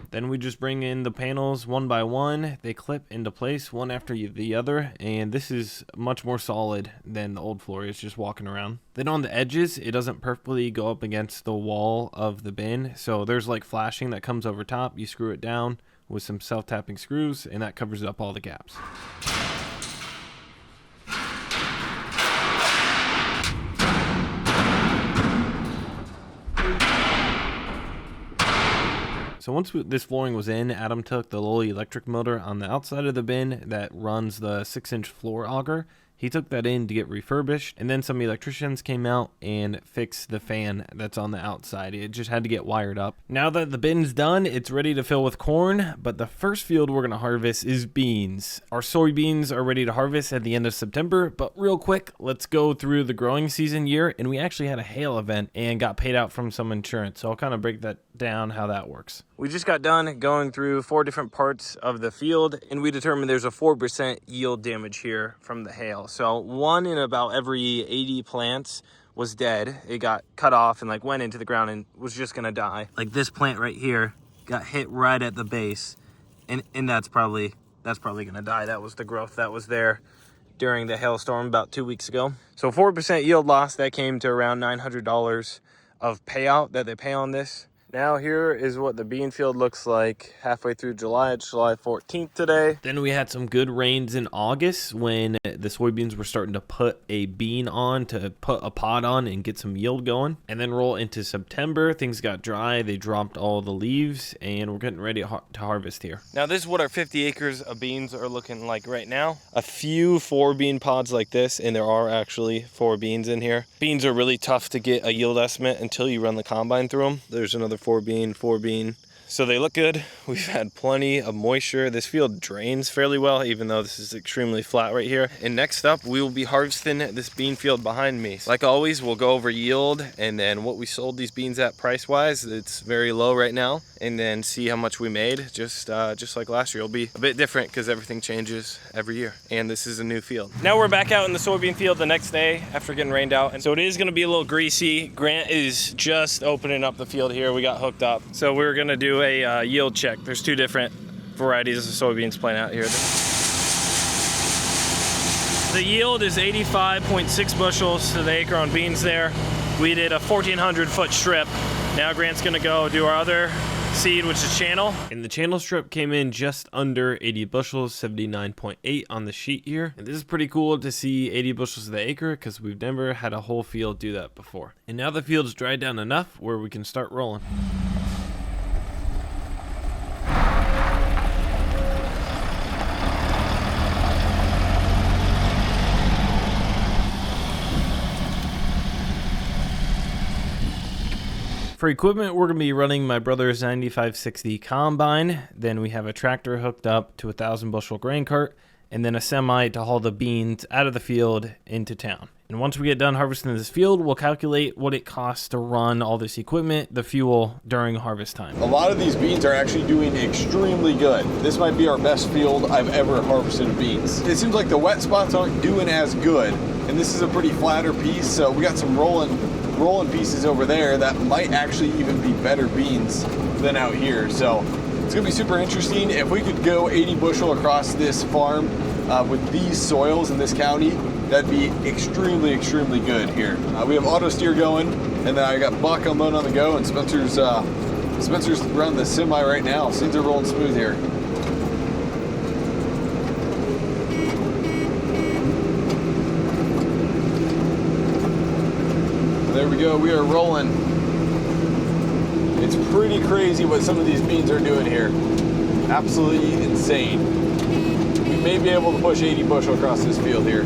Then we just bring in the panels one by one. They clip into place one after the other, and this is much more solid than the old floor is just walking around. Then on the edges, it doesn't perfectly go up against the wall of the bin, so there's like flashing that comes over top. You screw it down with some self-tapping screws, and that covers up all the gaps. So once this flooring was in, Adam took the little electric motor on the outside of the bin that runs the 6-inch floor auger. He took that in to get refurbished, and then some electricians came out and fixed the fan that's on the outside. It just had to get wired up. Now that the bin's done, it's ready to fill with corn, but the first field we're gonna harvest is beans. Our soybeans are ready to harvest at the end of September, but real quick, let's go through the growing season year, and we actually had a hail event and got paid out from some insurance, so I'll kind of break that down how that works. We just got done going through 4 different parts of the field, and we determined there's a 4% yield damage here from the hail. So 1 in about every 80 plants was dead. It got cut off and like went into the ground and was just gonna die. Like this plant right here got hit right at the base, and that's probably gonna die. That was the growth that was there during the hailstorm about 2 weeks ago. So 4% yield loss, that came to around $900 of payout that they pay on this. Now here is what the bean field looks like halfway through July. It's July 14th today. Then we had some good rains in August when the soybeans were starting to put a bean on to put a pod on and get some yield going. And then roll into September, things got dry. They dropped all the leaves and we're getting ready to harvest here. Now this is what our 50 acres of beans are looking like right now. A few 4 bean pods like this, and there are actually 4 beans in here. Beans are really tough to get a yield estimate until you run the combine through them. There's another 4 bean. So they look good. We've had plenty of moisture. This field drains fairly well, even though this is extremely flat right here. And next up, we will be harvesting this bean field behind me. Like always, we'll go over yield and then what we sold these beans at price-wise. It's very low right now. And then see how much we made. Just like last year. It'll be a bit different because everything changes every year. And this is a new field. Now we're back out in the soybean field the next day after getting rained out. And so it is gonna be a little greasy. Grant is just opening up the field here. We got hooked up. So we're gonna do a yield check. There's 2 different varieties of soybeans playing out here. The yield is 85.6 bushels to the acre on beans there. We did a 1,400 foot strip. Now Grant's gonna go do our other seed, which is channel. And the channel strip came in just under 80 bushels, 79.8 on the sheet here. And this is pretty cool to see 80 bushels to the acre because we've never had a whole field do that before. And now the field's dried down enough where we can start rolling. For equipment, we're going to be running my brother's 9560 combine. Then we have a tractor hooked up to a 1,000 bushel grain cart, and then a semi to haul the beans out of the field into town. And once we get done harvesting this field, we'll calculate what it costs to run all this equipment, the fuel, during harvest time. A lot of these beans are actually doing extremely good. This might be our best field I've ever harvested of beans. It seems like the wet spots aren't doing as good, and this is a pretty flatter piece, so we got some rolling pieces over there that might actually even be better beans than out here. So it's gonna be super interesting. If we could go 80 bushel across this farm with these soils in this county, that'd be extremely, extremely good here. We have auto steer going, and then I got Buck unloading on the go, and Spencer's around the semi right now. Things are rolling smooth here. There we go, we are rolling. It's pretty crazy what some of these beans are doing here. Absolutely insane. We may be able to push 80 bushel across this field here.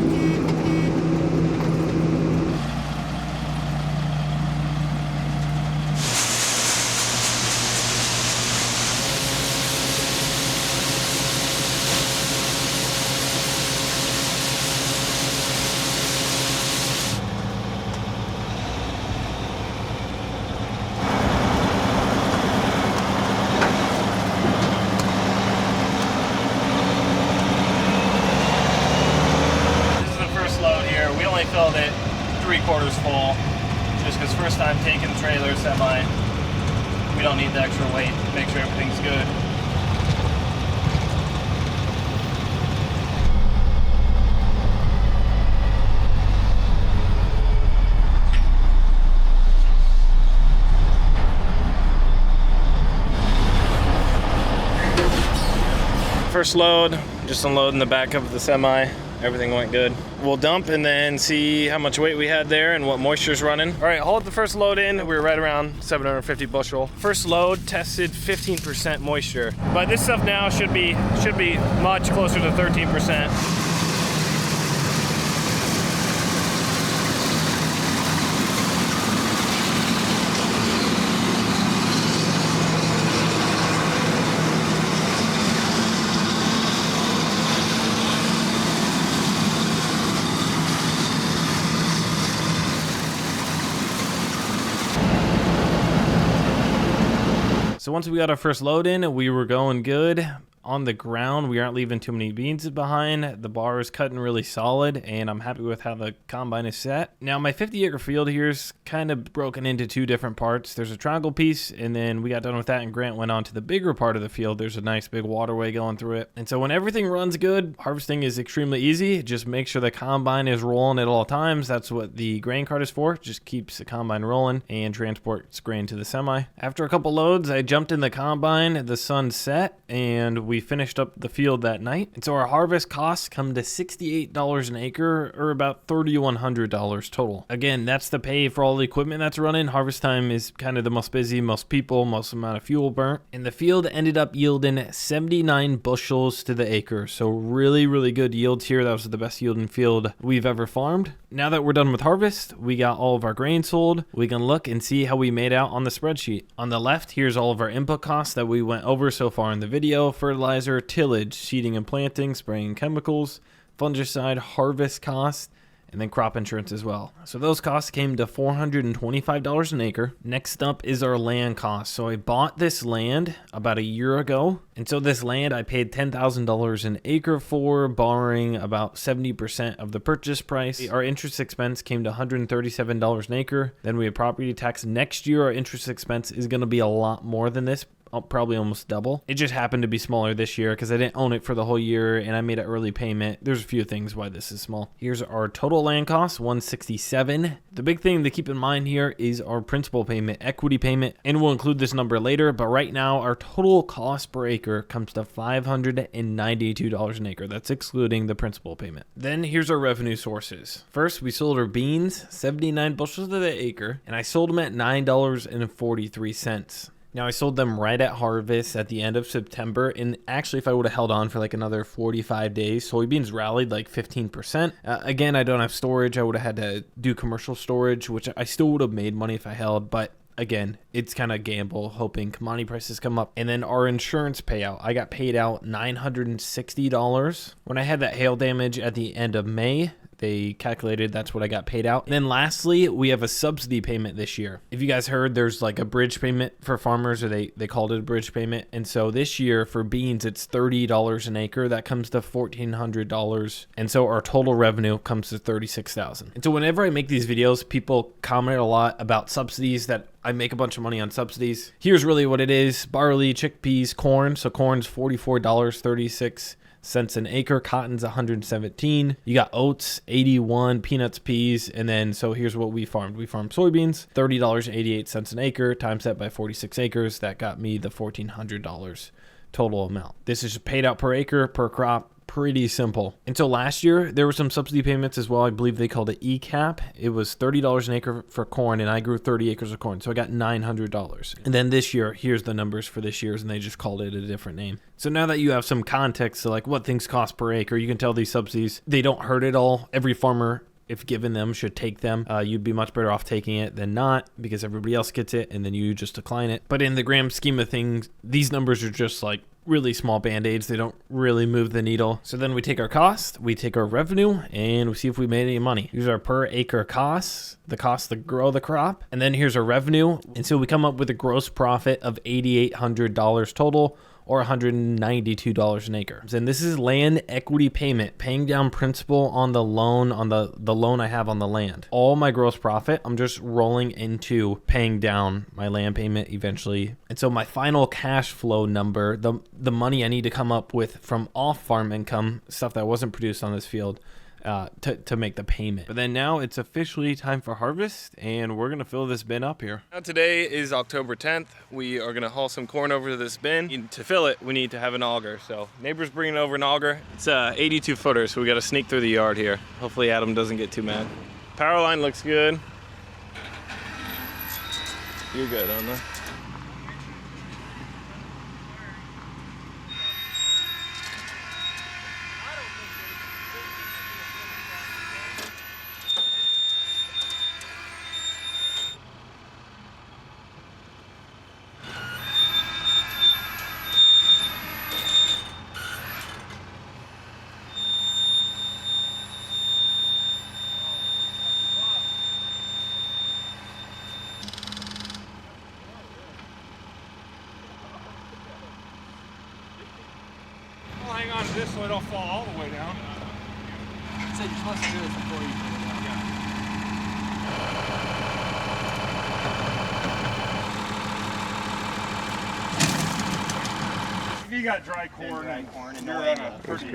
Filled it 3/4 full, just because first time taking trailer semi, we don't need the extra weight, make sure everything's good. First load, just unloading the back of the semi. Everything went good. We'll dump and then see how much weight we had there and what moisture's running. All right, hold the first load in. We were right around 750 bushel. First load tested 15% moisture, but this stuff now should be much closer to 13%. So once we got our first load in, we were going good. On the ground, we aren't leaving too many beans behind. The bar is cutting really solid, and I'm happy with how the combine is set. Now, my 50-acre field here is kind of broken into two different parts. There's a triangle piece, and then we got done with that, and Grant went on to the bigger part of the field. There's a nice big waterway going through it. And so when everything runs good, harvesting is extremely easy. Just make sure the combine is rolling at all times. That's what the grain cart is for. Just keeps the combine rolling and transports grain to the semi. After a couple loads, I jumped in the combine. The sun set, and we finished up the field that night. And so our harvest costs come to $68 an acre, or about $3,100 total. Again, that's the pay for all the equipment that's running. Harvest time is kind of the most busy, most people, most amount of fuel burnt. And the field ended up yielding 79 bushels to the acre. So really, really good yields here. That was the best yielding field we've ever farmed. Now that we're done with harvest, we got all of our grain sold. We can look and see how we made out on the spreadsheet. On the left, here's all of our input costs that we went over so far in the video: fertilizer, tillage, seeding and planting, spraying chemicals, fungicide, harvest costs, and then crop insurance as well. So those costs came to $425 an acre. Next up is our land costs. So I bought this land about a year ago. And so this land I paid $10,000 an acre for, borrowing about 70% of the purchase price. Our interest expense came to $137 an acre. Then we have property tax. Next year, our interest expense is going to be a lot more than this. Probably almost double. It just happened to be smaller this year because I didn't own it for the whole year and I made an early payment. There's a few things why this is small. Here's our total land cost, $167. The big thing to keep in mind here is our principal payment, equity payment, and we'll include this number later, but right now our total cost per acre comes to $592 an acre. That's excluding the principal payment. Then here's our revenue sources. First, we sold our beans, 79 bushels to the acre, and I sold them at $9.43. Now, I sold them right at harvest at the end of September, and actually, if I would have held on for like another 45 days, soybeans rallied like 15%. Again, I don't have storage. I would have had to do commercial storage, which I still would have made money if I held, but again, it's kind of gamble, hoping commodity prices come up. And then our insurance payout, I got paid out $960. When I had that hail damage at the end of May, they calculated that's what I got paid out. And then lastly, we have a subsidy payment this year. If you guys heard, there's like a bridge payment for farmers, or they called it a bridge payment. And so this year for beans, it's $30 an acre. That comes to $1,400. And so our total revenue comes to $36,000. And so whenever I make these videos, people comment a lot about subsidies, that I make a bunch of money on subsidies. Here's really what it is: barley, chickpeas, corn. So corn's $44.36 an acre. Cotton's $117. You got oats, $81, peanuts, peas, and then so here's what we farmed. We farmed soybeans, $30.88 an acre. Times that by 46 acres, that got me the $1,400 total amount. This is paid out per acre, per crop. Pretty simple. And so last year there were some subsidy payments as well. I believe they called it ECAP. It was $30 an acre for corn, and I grew 30 acres of corn, so I got $900. And then this year, here's the numbers for this year's, and they just called it a different name. So now that you have some context to like what things cost per acre, you can tell these subsidies, they don't hurt at all. Every farmer, if given them, should take them. You'd be much better off taking it than not, because everybody else gets it and then you just decline it. But in the grand scheme of things, these numbers are just like really small band-aids. They don't really move the needle. So then we take our cost, we take our revenue, and we see if we made any money. Here's our per acre costs, the cost to grow the crop, and then here's our revenue. And so we come up with a gross profit of $8,800 total, or $192 an acre. And this is land equity payment, paying down principal on the loan, on the loan I have on the land. All my gross profit, I'm just rolling into paying down my land payment eventually. And so my final cash flow number, the money I need to come up with from off-farm income, stuff that wasn't produced on this field, to make the payment. But then now it's officially time for harvest, and we're gonna fill this bin up here. Now today is October 10th. We are gonna haul some corn over to this bin. To fill it, we need to have an auger. So neighbor's bringing over an auger. It's 82 footer, so we gotta sneak through the yard here. Hopefully Adam doesn't get too mad. Power line looks good. You're good on that. Hang on to this so it don't fall all the way down. So you're supposed to do this before you put it down. If you got dry corn and you're on a pretty...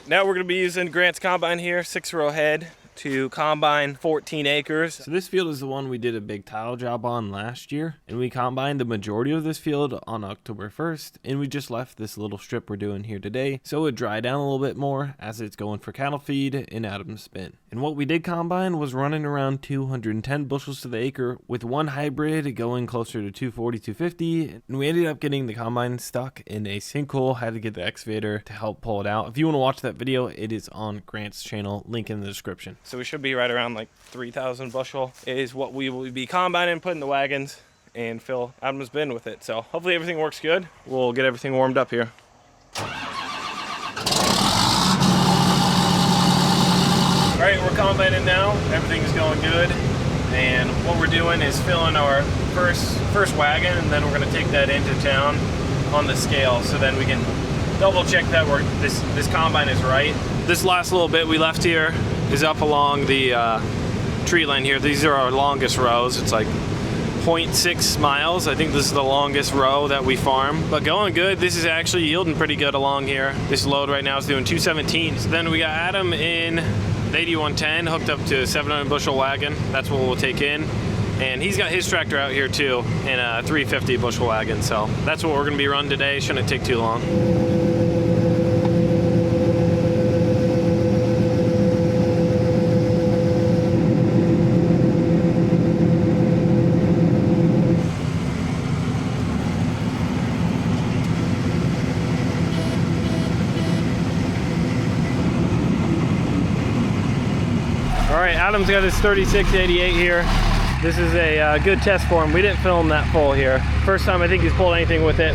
Now we're gonna be using Grant's combine here, 6-row head, to combine 14 acres. So this field is the one we did a big tile job on last year, and we combined the majority of this field on October 1st, and we just left this little strip we're doing here today so it would dry down a little bit more as it's going for cattle feed in Adam's bin. And what we did combine was running around 210 bushels to the acre, with one hybrid going closer to 240, 250, and we ended up getting the combine stuck in a sinkhole. Had to get the excavator to help pull it out. If you want to watch that video, it is on Grant's channel, link in the description. So we should be right around like 3,000 bushel is what we will be combining, putting the wagons, and fill Adam's bin with it. So hopefully everything works good. We'll get everything warmed up here. All right, we're combining now. Everything's going good. And what we're doing is filling our first wagon, and then we're gonna take that into town on the scale, so then we can double check that this combine is right. This last little bit we left here is up along the tree line here. These are our longest rows. It's like 0.6 miles. I think this is the longest row that we farm, but going good. This is actually yielding pretty good along here. This load right now is doing 217. So then we got Adam in the 8110 hooked up to a 700 bushel wagon. That's what we'll take in. And he's got his tractor out here too in a 350 bushel wagon. So that's what we're gonna be running today. Shouldn't take too long. All right, Adam's got his 3688 here. This is a good test for him. We didn't film that full here. First time I think he's pulled anything with it.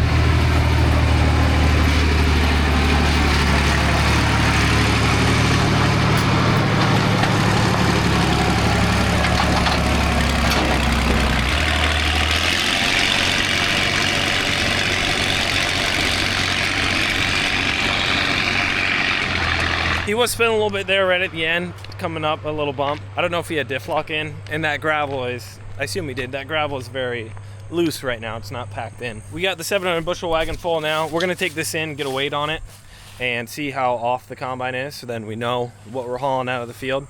He was spinning a little bit there right at the end, coming up a little bump. I don't know if he had diff lock in, and that gravel is, I assume he did, that gravel is very loose right now. It's not packed in. We got the 700 bushel wagon full now. We're gonna take this in, get a weight on it, and see how off the combine is, so then we know what we're hauling out of the field.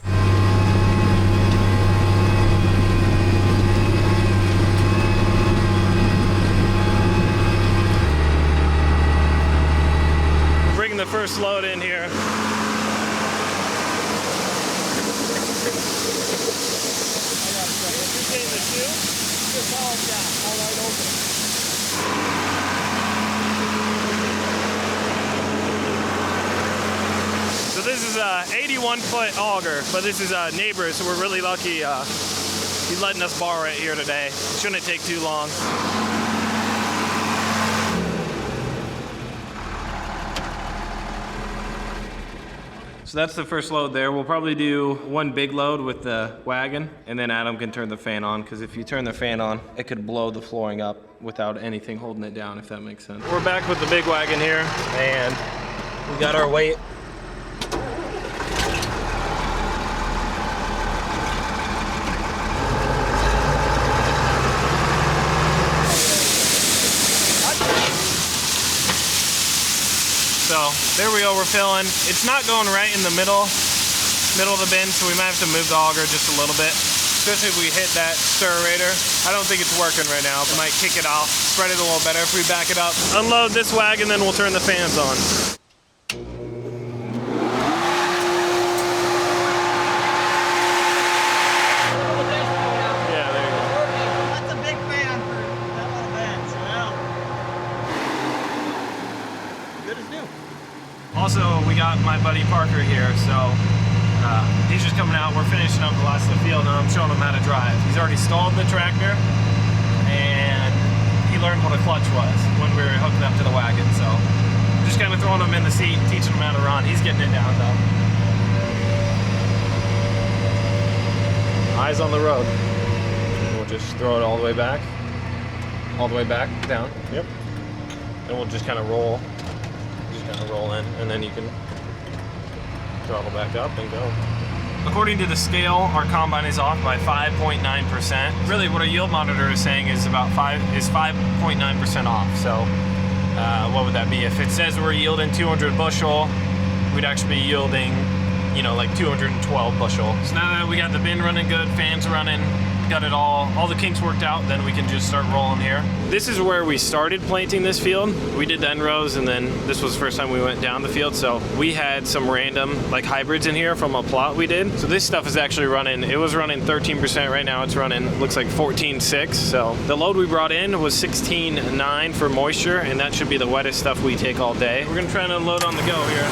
We're bringing the first load in here. So this is a 81-foot auger, but this is a neighbor, so we're really lucky he's letting us borrow it here today. It shouldn't take too long. So that's the first load there. We'll probably do one big load with the wagon, and then Adam can turn the fan on, because if you turn the fan on, it could blow the flooring up without anything holding it down, if that makes sense. We're back with the big wagon here, and we got our weight. So there we go, we're filling. It's not going right in the middle of the bin, so we might have to move the auger just a little bit, especially if we hit that stirrator. I don't think it's working right now. We might kick it off, spread it a little better if we back it up. Unload this wagon, then we'll turn the fans on. Yeah, there you go. That's a big fan for that little bend, so now. Good as new. Also, we got my buddy Parker here, so he's just coming out. We're finishing up the last of the field, and I'm showing him how to drive. He's already stalled the tractor, and he learned what a clutch was when we were hooking up to the wagon. So just kind of throwing him in the seat, teaching him how to run. He's getting it down, though. Eyes on the road. We'll just throw it all the way back down. Yep. And we'll just kind of roll. Roll in, and then you can throttle back up and go. According to the scale, our combine is off by 5.9%. Really, what our yield monitor is saying is 5.9% off. So, what would that be? If it says we're yielding 200 bushel, we'd actually be yielding, you know, like 212 bushel. So now that we got the bin running good, fans running, got it all the kinks worked out, then we can just start rolling here. This is where we started planting this field. We did the end rows, and then this was the first time we went down the field. So we had some random like hybrids in here from a plot we did. So this stuff is actually running, it was running 13%. Right now it's running, looks like 14.6. So the load we brought in was 16.9 for moisture, and that should be the wettest stuff we take all day. We're gonna try to unload on the go here.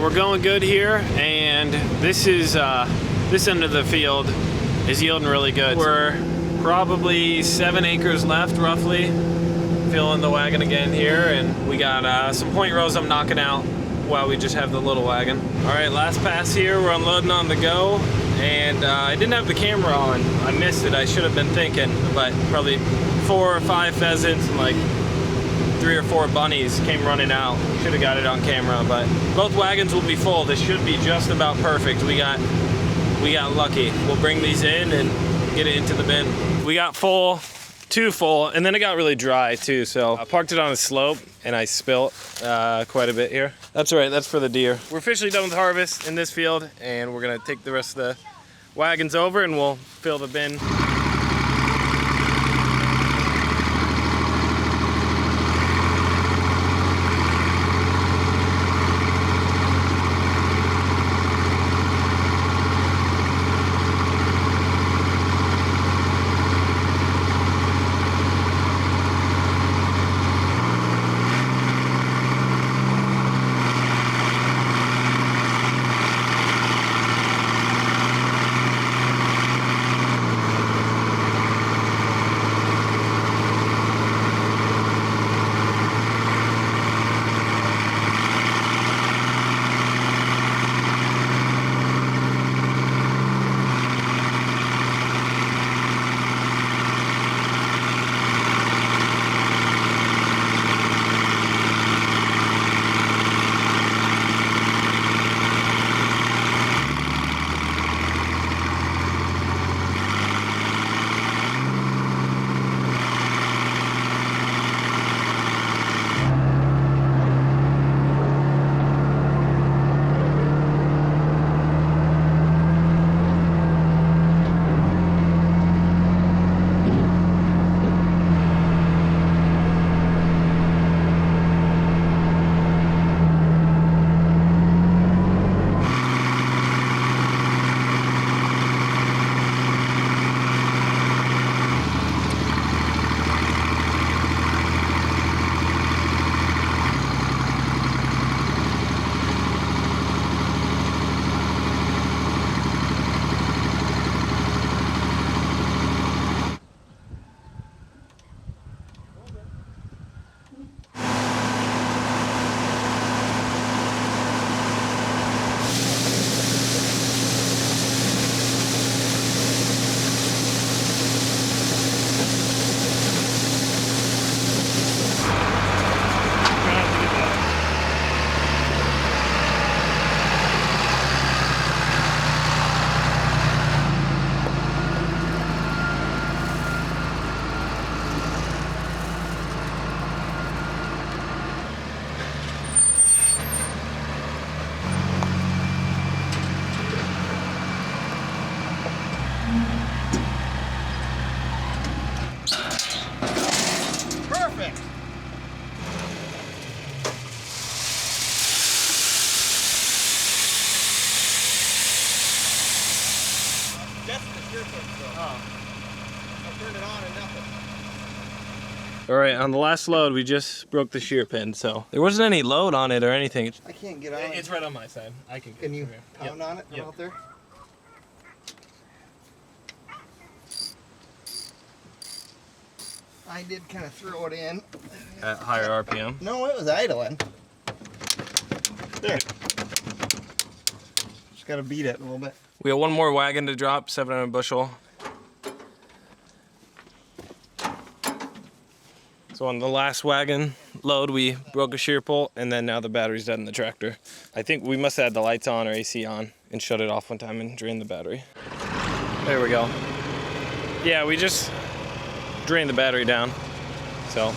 We're going good here, and this is this end of the field is yielding really good. We're probably 7 acres left, roughly. Filling the wagon again here, and we got some point rows I'm knocking out while we just have the little wagon. All right, last pass here. We're unloading on the go, and I didn't have the camera on. I missed it. I should have been thinking, but probably 4 or 5 pheasants and like 3 or 4 bunnies came running out. Should have got it on camera, but both wagons will be full. This should be just about perfect. We got lucky. We'll bring these in and get it into the bin. We got full, 2 full, and then it got really dry too. So I parked it on a slope and I spilt quite a bit here. That's all right, that's for the deer. We're officially done with harvest in this field, and we're gonna take the rest of the wagons over and we'll fill the bin. Turn it on and nothing. All right, on the last load, we just broke the shear pin, so there wasn't any load on it or anything. I can't get on it. It's right on my side. I can. Can you pound on it from out there? I did kind of throw it in. At higher RPM. No, it was idling. There. Just gotta beat it a little bit. We have one more wagon to drop, 700 bushel. So on the last wagon load, we broke a shear pole, and then now the battery's dead in the tractor. I think we must have had the lights on or AC on and shut it off one time and drained the battery. There we go. Yeah, we just drained the battery down, so.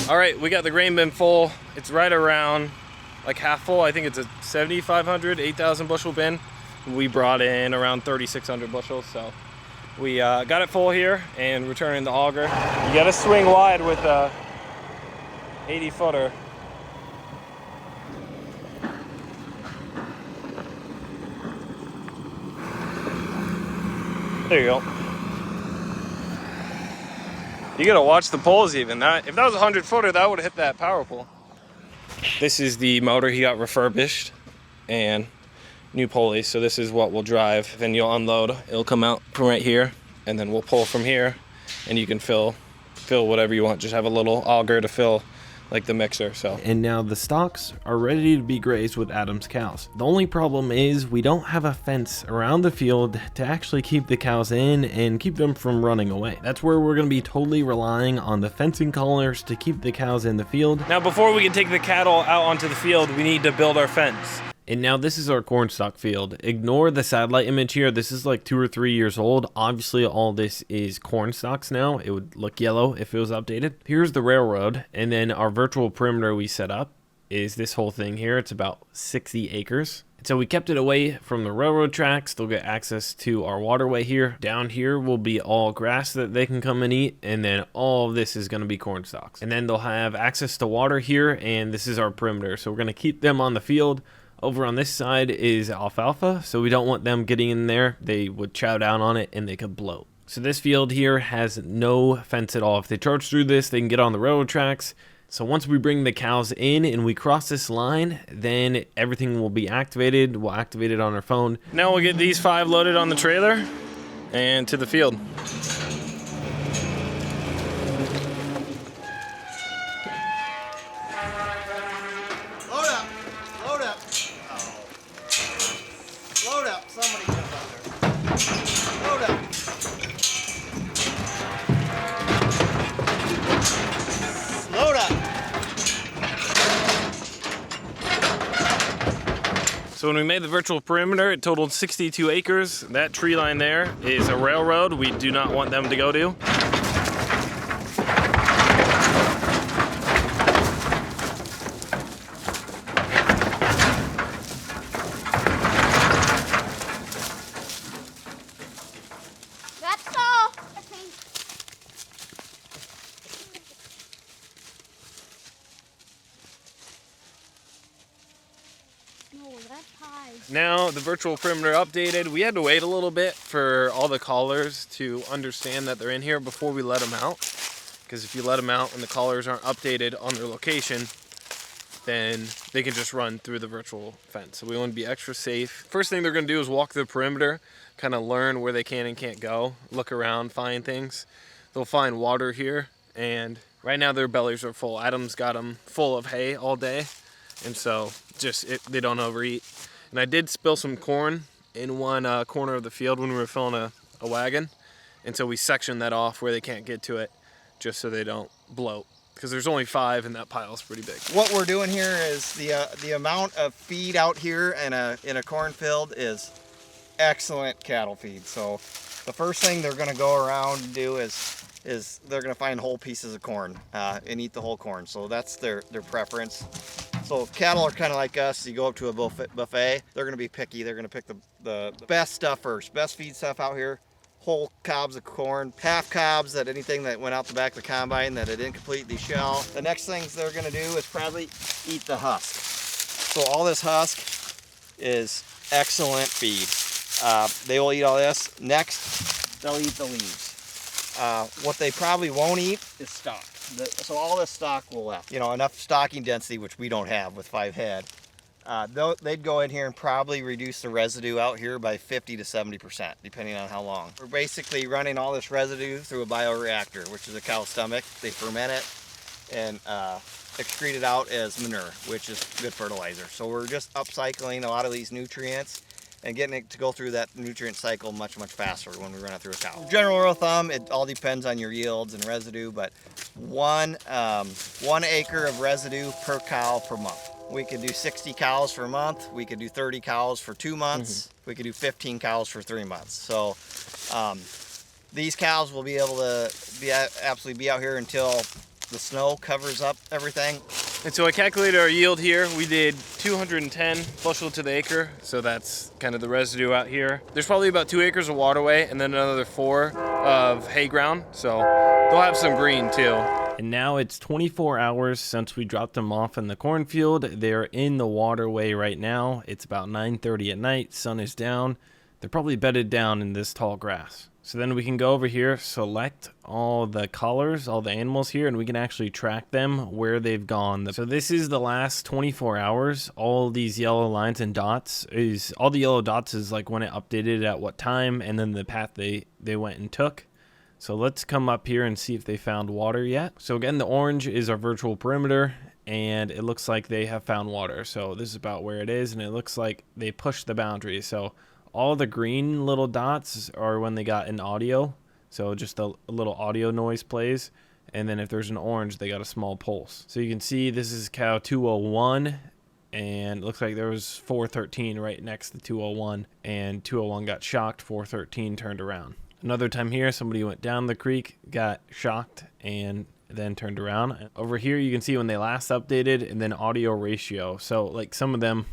All right, we got the grain bin full. It's right around like half full. I think it's a 7,500, 8,000 bushel bin. We brought in around 3,600 bushels, so we got it full here and returning the auger. You gotta swing wide with a 80 footer. There you go. You gotta watch the poles even. If that was a 100 footer, that would have hit that power pole. This is the motor he got refurbished and new pulleys. So this is what we'll drive. Then you'll unload. It'll come out from right here, and then we'll pull from here, and you can fill whatever you want. Just have a little auger to fill like the mixer. So. And now the stalks are ready to be grazed with Adam's cows. The only problem is we don't have a fence around the field to actually keep the cows in and keep them from running away. That's where we're going to be totally relying on the fencing collars to keep the cows in the field. Now before we can take the cattle out onto the field, we need to build our fence. And now this is our corn stalk field. Ignore the satellite image here. This is like 2 or 3 years old. Obviously all this is corn stalks now. It would look yellow if it was updated. Here's the railroad, and then our virtual perimeter we set up is this whole thing here. It's about 60 acres. So we kept it away from the railroad tracks. They'll get access to our waterway here. Down here will be all grass that they can come and eat, and then all of this is going to be corn stalks. And then they'll have access to water here, and this is our perimeter. So we're going to keep them on the field. Over on this side is alfalfa, so we don't want them getting in there. They would chow down on it and they could bloat. So this field here has no fence at all. If they charge through this, they can get on the railroad tracks. So once we bring the cows in and we cross this line, then everything will be activated. We'll activate it on our phone. Now we'll get these 5 loaded on the trailer and to the field. Load up. Load up. Oh. Load up. Somebody jump out there. Load up. Load up. So when we made the virtual perimeter, it totaled 62 acres. That tree line there is a railroad we do not want them to go to. That's all. No, that's high. Now the virtual perimeter updated. We had to wait a little bit for all the callers to understand that they're in here before we let them out. Because if you let them out and the callers aren't updated on their location, then they can just run through the virtual fence. So we want to be extra safe. First thing they're going to do is walk the perimeter, kind of learn where they can and can't go, look around, find things. They'll find water here, and right now their bellies are full. Adam's got them full of hay all day, and so they don't overeat. And I did spill some corn in one corner of the field when we were filling a wagon, and so we sectioned that off where they can't get to it, just so they don't bloat because there's only 5 and that pile's pretty big. What we're doing here is the amount of feed out here in a cornfield is excellent cattle feed. So the first thing they're going to go around and do is they're going to find whole pieces of corn and eat the whole corn. So that's their preference. So cattle are kind of like us. You go up to a buffet, they're going to be picky. They're going to pick the best stuff first, best feed stuff out here. Whole cobs of corn, half cobs, that anything that went out the back of the combine that it didn't complete the shell. The next things they're going to do is probably eat the husk. So all this husk is excellent feed. They will eat all this. Next, they'll eat the leaves. What they probably won't eat is stock. So all this stock will left. You know, enough stocking density, which we don't have with 5 head. They'd go in here and probably reduce the residue out here by 50 to 70%, depending on how long. We're basically running all this residue through a bioreactor, which is a cow's stomach. They ferment it and excrete it out as manure, which is good fertilizer. So we're just upcycling a lot of these nutrients and getting it to go through that nutrient cycle much, much faster when we run it through a cow. General rule of thumb, it all depends on your yields and residue, but 1 acre of residue per cow per month. We could do 60 cows for a month. We could do 30 cows for 2 months. We could do 15 cows for 3 months. So these cows will be able to absolutely be out here until the snow covers up everything. And so I calculated our yield here. We did 210 bushel to the acre. So that's kind of the residue out here. There's probably about 2 acres of waterway and then another 4 of hay ground. So they'll have some green too. And now it's 24 hours since we dropped them off in the cornfield. They're in the waterway right now. It's about 9:30 at night. Sun is down. They're probably bedded down in this tall grass. So then we can go over here, select all the collars, all the animals here, and we can actually track them where they've gone. So this is the last 24 hours. All these yellow lines and dots is, all the yellow dots is like when it updated at what time, and then the path they went and took. So let's come up here and see if they found water yet. So again, the orange is our virtual perimeter, and it looks like they have found water. So this is about where it is, and it looks like they pushed the boundary. So all the green little dots are when they got an audio. So just a little audio noise plays. And then if there's an orange, they got a small pulse. So you can see this is cow 201, and it looks like there was 413 right next to 201, and 201 got shocked, 413 turned around. Another time here, somebody went down the creek, got shocked, and then turned around. Over here, you can see when they last updated, and then audio ratio. So like some of them,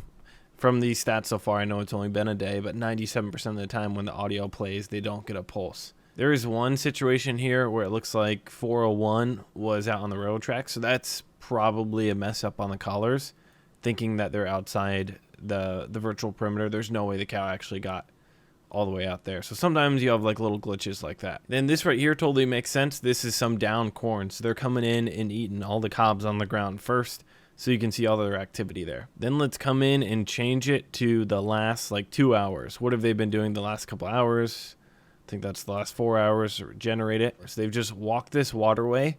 from these stats so far, I know it's only been a day, but 97% of the time when the audio plays, they don't get a pulse. There is one situation here where it looks like 401 was out on the railroad track, so that's probably a mess up on the collars, thinking that they're outside the virtual perimeter. There's no way the cow actually got all the way out there. So sometimes you have like little glitches like that. Then this right here totally makes sense. This is some down corn. So they're coming in and eating all the cobs on the ground first, so you can see all their activity there. Then let's come in and change it to the last like 2 hours. What have they been doing the last couple hours? I think that's the last 4 hours. Generate it. So they've just walked this waterway,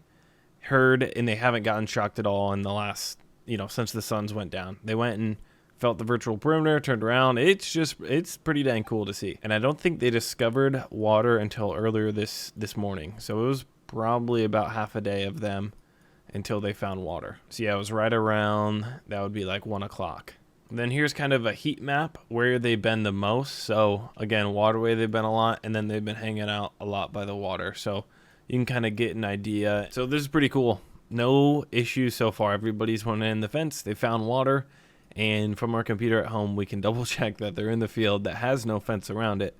herd, and they haven't gotten shocked at all in the last, since the suns went down. They went and felt the virtual perimeter, turned around. It's pretty dang cool to see. And I don't think they discovered water until earlier this morning. So it was probably about half a day of them until they found water. So yeah, it was right around, that would be like 1 o'clock. Then here's kind of a heat map where they've been the most. So again, waterway they've been a lot, and then they've been hanging out a lot by the water. So you can kind of get an idea. So this is pretty cool. No issues so far. Everybody's went in the fence. They found water. And from our computer at home, we can double check that they're in the field that has no fence around it,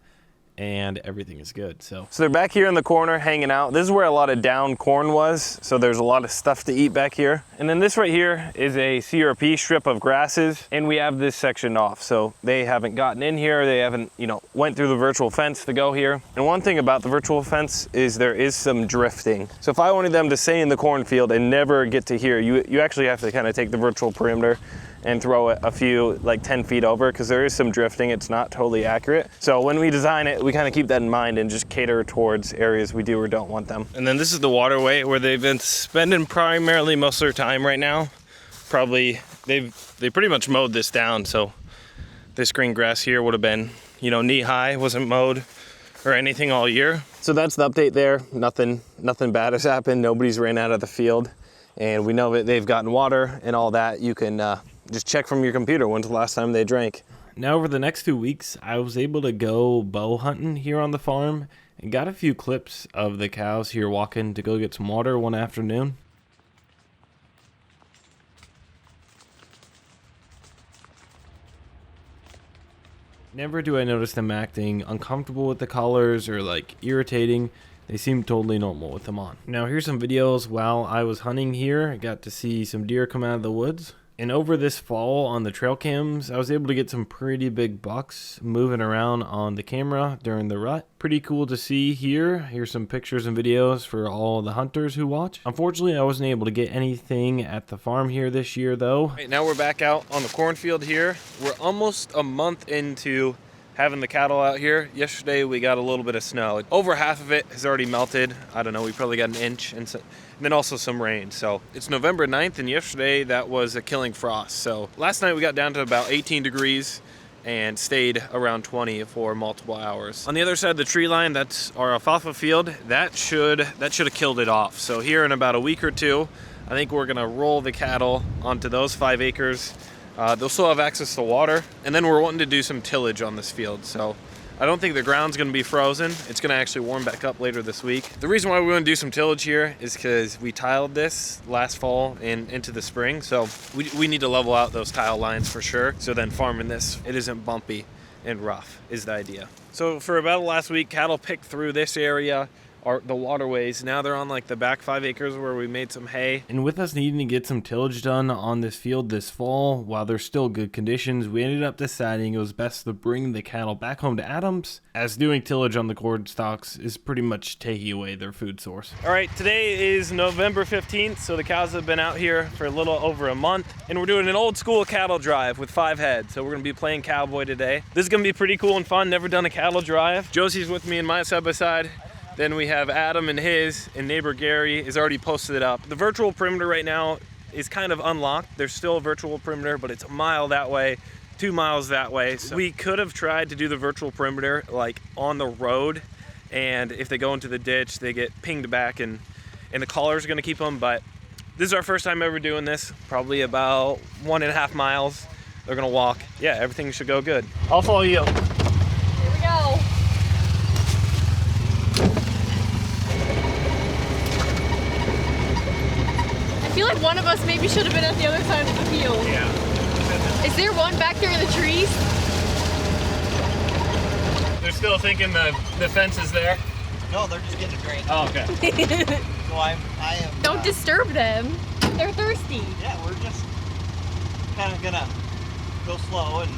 and everything is good. So they're back here in the corner hanging out. This is where a lot of down corn was. So there's a lot of stuff to eat back here. And then this right here is a CRP strip of grasses, and we have this section off. So they haven't gotten in here. They haven't, went through the virtual fence to go here. And one thing about the virtual fence is there is some drifting. So if I wanted them to stay in the cornfield and never get to here, you actually have to kind of take the virtual perimeter and throw it a few, like 10 feet over, because there is some drifting. It's not totally accurate. So when we design it, we kind of keep that in mind and just cater towards areas we do or don't want them. And then this is the waterway where they've been spending primarily most of their time right now. Probably, they pretty much mowed this down. So this green grass here would have been, knee high, wasn't mowed or anything all year. So that's the update there. Nothing bad has happened. Nobody's ran out of the field. and we know that they've gotten water and all that. You can just check from your computer when's the last time they drank. Now over the next 2 weeks, I was able to go bow hunting here on the farm and got a few clips of the cows here walking to go get some water one afternoon. Never do I notice them acting uncomfortable with the collars or like irritating. They seem totally normal with them on. Now here's some videos while I was hunting here. I got to see some deer come out of the woods. And over this fall on the trail cams, I was able to get some pretty big bucks moving around on the camera during the rut. Pretty cool to see here. Here's some pictures and videos for all the hunters who watch. Unfortunately, I wasn't able to get anything at the farm here this year though. Right, now we're back out on the cornfield here. We're almost a month into having the cattle out here. Yesterday we got a little bit of snow. Over half of it has already melted. I don't know, we probably got an inch and then also some rain. So it's November 9th and yesterday that was a killing frost. So last night we got down to about 18 degrees and stayed around 20 for multiple hours. On the other side of the tree line, that's our alfalfa field. That should have killed it off. So here in about a week or two, I think we're gonna roll the cattle onto those 5 acres. They'll still have access to water, and then we're wanting to do some tillage on this field. So I don't think the ground's gonna be frozen. It's gonna actually warm back up later this week. The reason why we want to do some tillage here is because we tiled this last fall and into the spring. So we need to level out those tile lines for sure. So then farming this, it isn't bumpy and rough is the idea. So for about the last week, cattle picked through this area, the waterways. Now they're on like the back 5 acres where we made some hay. And with us needing to get some tillage done on this field this fall, while there's still good conditions, we ended up deciding it was best to bring the cattle back home to Adams, as doing tillage on the corn stalks is pretty much taking away their food source. All right, today is November 15th, so the cows have been out here for a little over a month, and we're doing an old school cattle drive with 5 head. So we're gonna be playing cowboy today. This is gonna be pretty cool and fun. Never done a cattle drive. Josie's with me in my side by side. Then we have Adam and his, and neighbor Gary is already posted it up. The virtual perimeter right now is kind of unlocked. There's still a virtual perimeter, but it's a mile that way, 2 miles that way. So we could have tried to do the virtual perimeter like on the road, and if they go into the ditch, they get pinged back, and the collar's gonna keep them. But this is our first time ever doing this, probably about 1.5 miles. They're gonna walk. Yeah, everything should go good. I'll follow you. Here we go. I feel like one of us maybe should have been at the other side of the field. Yeah. Is there one back there in the trees? They're still thinking the fence is there? No, they're just getting a drink. Oh, okay. So I am. Don't disturb them. They're thirsty. Yeah, we're just kind of gonna go slow and.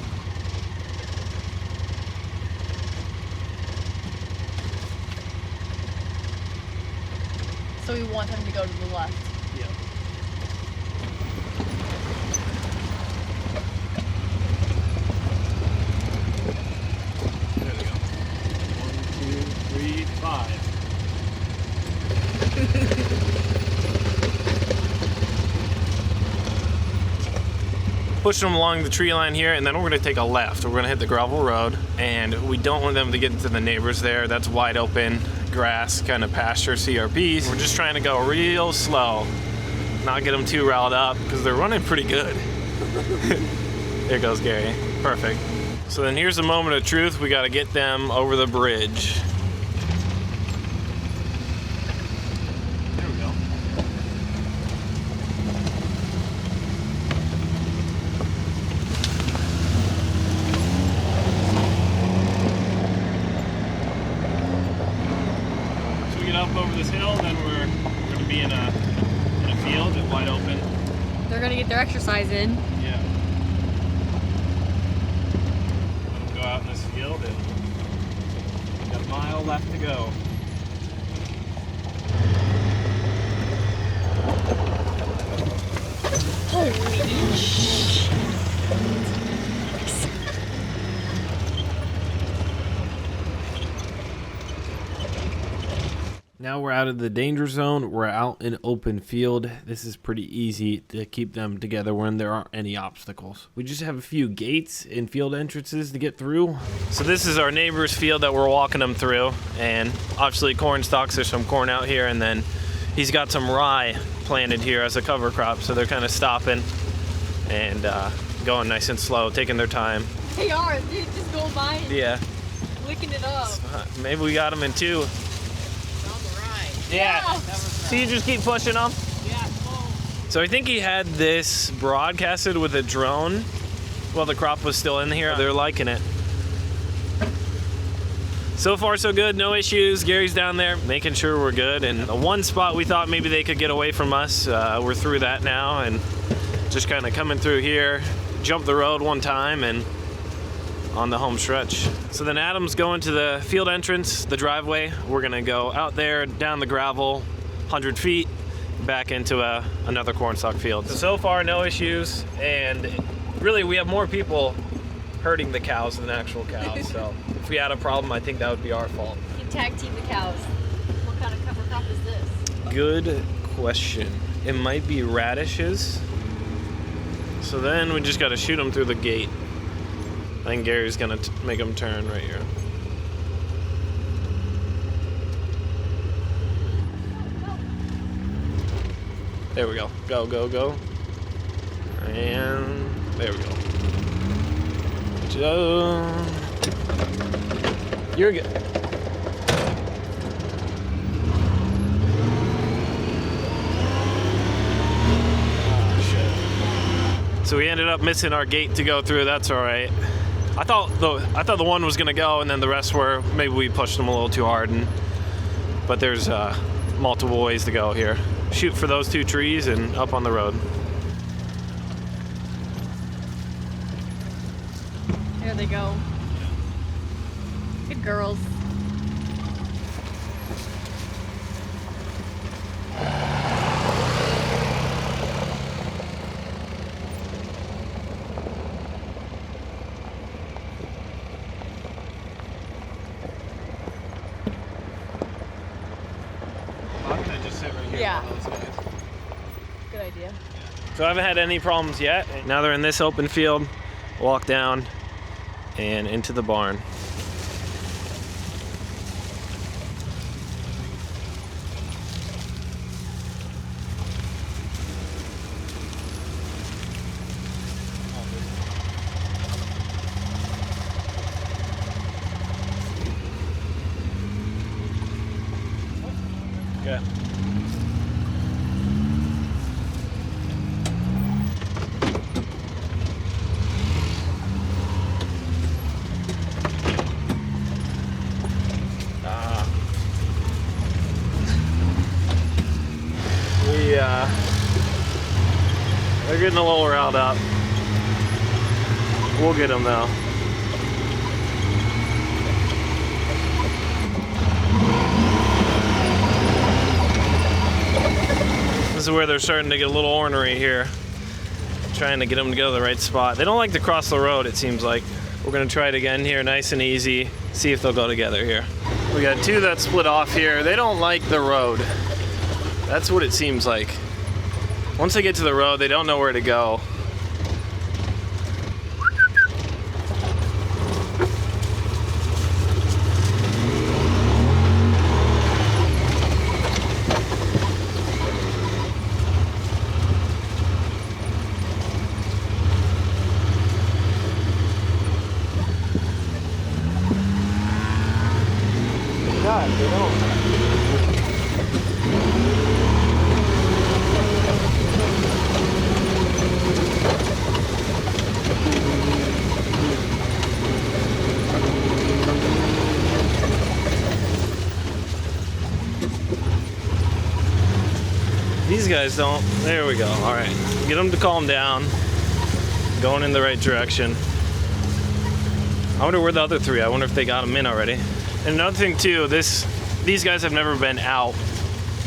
So we want them to go to the left. Yeah. There we go. 1, 2, 3, 5. Pushing them along the tree line here, and then we're gonna take a left. We're gonna hit the gravel road, and we don't want them to get into the neighbors there. That's wide open grass, kind of pasture CRPs. We're just trying to go real slow, not get them too riled up, because they're running pretty good. There goes Gary. Perfect. So then here's the moment of truth. We gotta get them over the bridge. There we go. So we get up over this hill, then we're gonna be in a field, it's wide open. They're gonna get their exercise in. Yeah. We'll go out in this field and got a mile left to go. Holy shit. Now we're out of the danger zone. We're out in open field. This is pretty easy to keep them together when there aren't any obstacles. We just have a few gates and field entrances to get through. So this is our neighbor's field that we're walking them through. And obviously corn stalks, there's some corn out here, and then he's got some rye planted here as a cover crop, so they're kind of stopping and going nice and slow, taking their time. They are. They just go by and Yeah. licking it up. Maybe we got them in 2. On the right. Yeah. So you just keep pushing them? Yeah, So I think he had this broadcasted with a drone while the crop was still in here. They're liking it. So far so good, no issues. Gary's down there making sure we're good. And the one spot we thought maybe they could get away from us, we're through that now and just kind of coming through here. Jumped the road one time and on the home stretch. So then Adam's going to the field entrance, the driveway. We're gonna go out there, down the gravel, 100 feet, back into another cornstalk field. So far, no issues, and really we have more people herding the cows than actual cows, so if we had a problem, I think that would be our fault. You tag team the cows. What kind of cover crop is this? Good question. It might be radishes. So then we just gotta shoot them through the gate. I think Gary's gonna make them turn right here. There we go. Go, go, go. And there we go. Joe. You're good. So we ended up missing our gate to go through. That's all right. I thought the one was gonna go, and then the rest were maybe we pushed them a little too hard. But there's multiple ways to go here. Shoot for those 2 trees and up on the road. There they go. Good girls. Yeah. Good idea. So I haven't had any problems yet. Now they're in this open field. Walk down and into the barn. Okay. They're getting a little riled up. We'll get them though. This is where they're starting to get a little ornery here. Trying to get them to go to the right spot. They don't like to cross the road, it seems like. We're gonna try it again here, nice and easy. See if they'll go together here. We got 2 that split off here. They don't like the road. That's what it seems like. Once they get to the road, they don't know where to go. God, they don't. These guys don't. There we go. All right. Get them to calm down. Going in the right direction. I wonder where the other 3. I wonder if they got them in already. And another thing too, these guys have never been out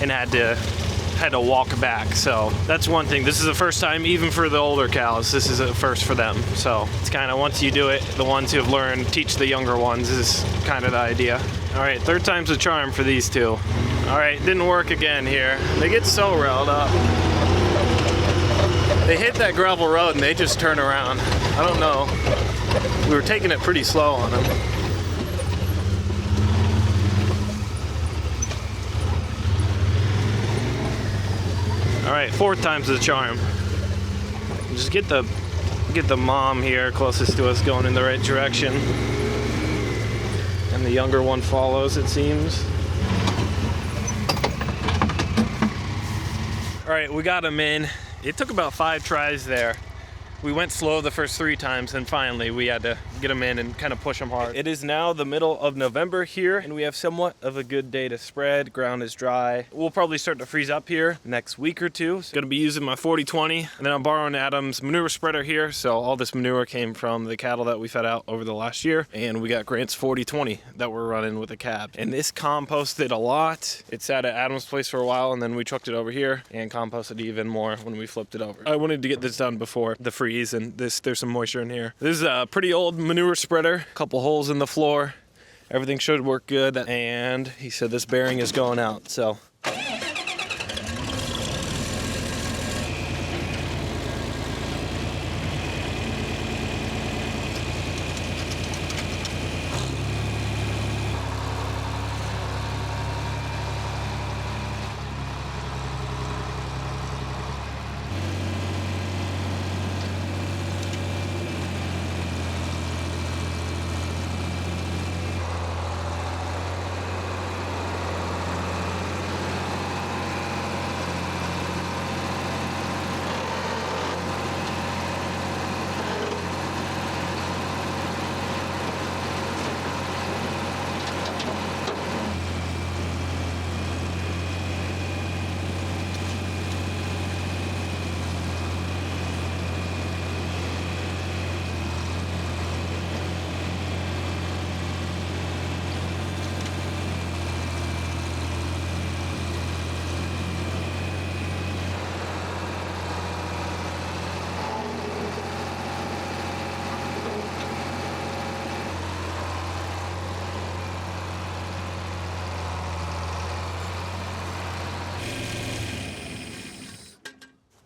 and had to walk back. So that's one thing. This is the first time, even for the older cows, this is a first for them. So it's kind of, once you do it, the ones who have learned teach the younger ones is kind of the idea. All right, 3rd time's a charm for these 2. All right, didn't work again here. They get so riled up. They hit that gravel road and they just turn around. I don't know. We were taking it pretty slow on them. All right, 4th time's the charm. Just get the mom here closest to us going in the right direction. And the younger one follows, it seems. All right, we got him in. It took about 5 tries there. We went slow the first 3 times, and finally we had to get them in and kind of push them hard. It is now the middle of November here, and we have somewhat of a good day to spread. Ground is dry. We'll probably start to freeze up here next week or 2. So gonna be using my 40-20, and then I'm borrowing Adam's manure spreader here. So all this manure came from the cattle that we fed out over the last year, and we got Grant's 40-20 that we're running with a cab. And this composted a lot. It sat at Adam's place for a while, and then we trucked it over here and composted even more when we flipped it over. I wanted to get this done before the freeze, and there's some moisture in here. This is a pretty old manure spreader, couple holes in the floor. Everything should work good, and he said this bearing is going out, so.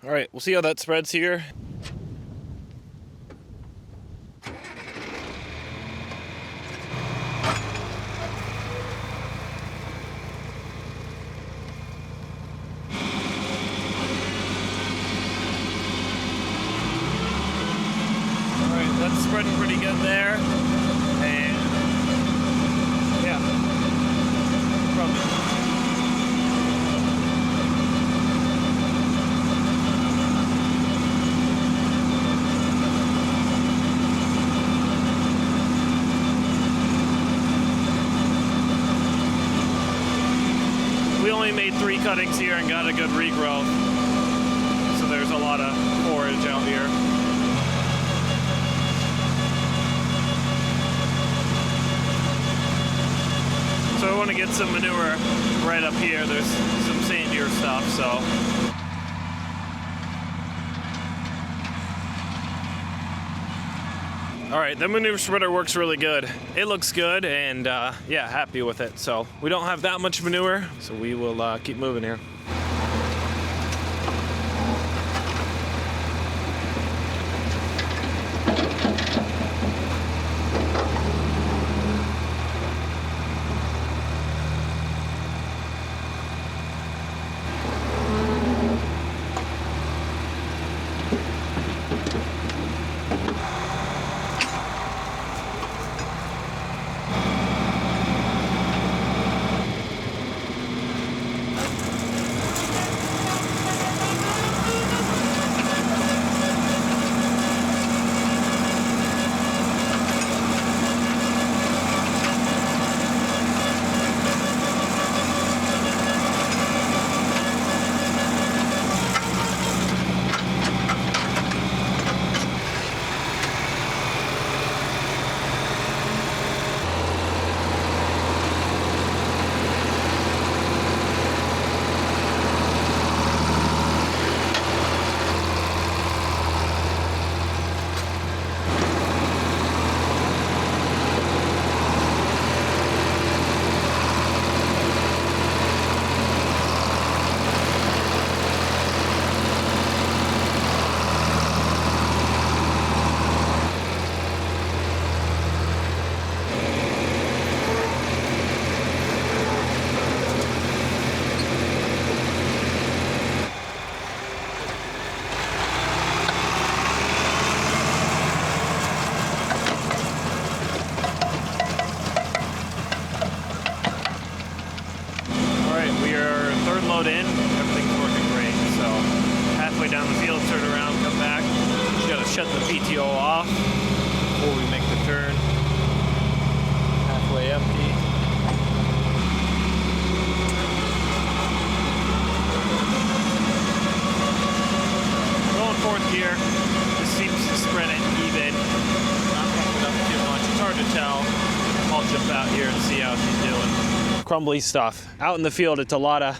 All right, we'll see how that spreads here. All right, that's spreading pretty good there. And yeah, probably. We only made 3 cuttings here and got a good regrowth. So there's a lot of forage out here. So I want to get some manure right up here. There's some sandier stuff, so. All right, the manure spreader works really good. It looks good, and yeah, happy with it. So we don't have that much manure, so we will keep moving here. We're third load in, everything's working great. So halfway down the field, turn around, come back. Just gotta shut the PTO off before we make the turn. Halfway empty. Going fourth gear. This seems to spread it even. Not pumping up too much. It's hard to tell. I'll jump out here and see how she's doing. Crumbly stuff. Out in the field, it's a lot of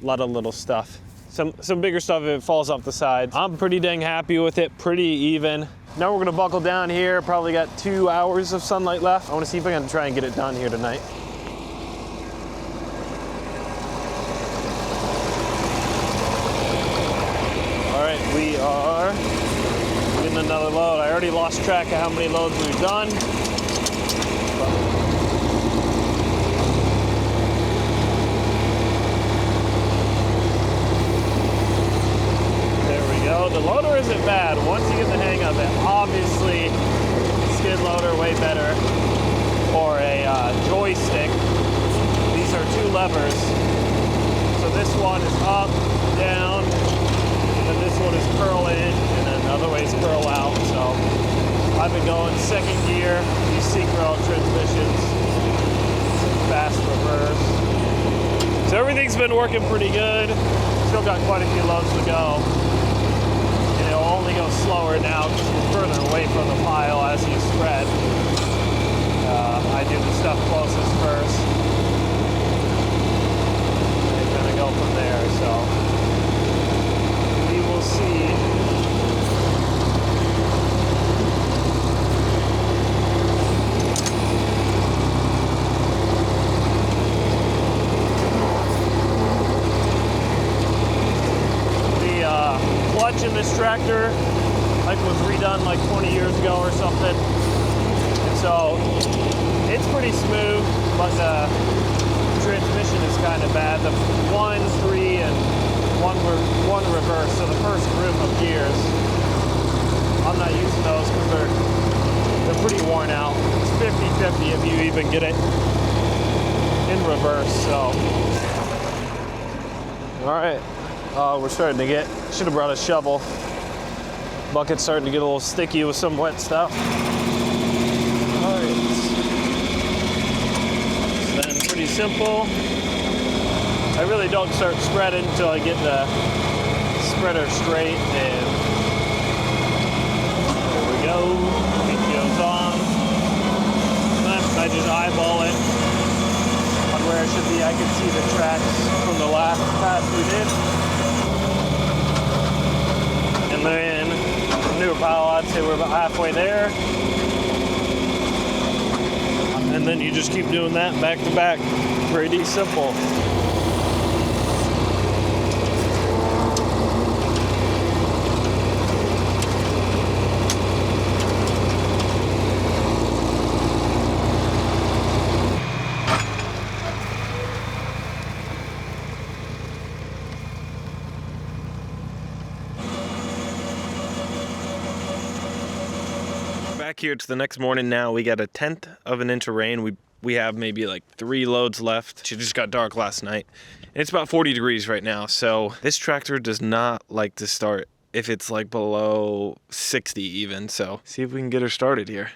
little stuff. Some bigger stuff if it falls off the sides. I'm pretty dang happy with it, pretty even. Now we're gonna buckle down here. Probably got 2 hours of sunlight left. I wanna see if I can try and get it done here tonight. All right, we are getting another load. I already lost track of how many loads we've done. The loader isn't bad once you get the hang of it. Obviously, skid loader way better, or a joystick. These are 2 levers. So this one is up, down, and this one is curl in, and then the other way is curl out. So I've been going second gear, these Acre transmissions, fast reverse. So everything's been working pretty good. Still got quite a few loads to go. It'll only go slower now because you're further away from the pile as you spread. I do the stuff closest first. And kind of go from there, so we will see. Clutch in this tractor was redone like 20 years ago or something, and so it's pretty smooth, but the transmission is kind of bad. The 1, 3, and one reverse, so the first group of gears, I'm not using those because they're pretty worn out. It's 50-50 if you even get it in reverse. So all right. We're starting to get, should have brought a shovel. Bucket's starting to get a little sticky with some wet stuff. All right. It's been pretty simple. I really don't start spreading until I get the spreader straight, and there we go. PTO's on. Sometimes I just eyeball it on where it should be. I can see the tracks from the last pass we did. And then newer pile, I'd say we're about halfway there. And then you just keep doing that back to back. Pretty simple. Back here, it's the next morning now. We got 1/10 of an inch of rain. We have maybe like 3 loads left. It just got dark last night. And it's about 40 degrees right now. So this tractor does not like to start if it's like below 60 even. So see if we can get her started here.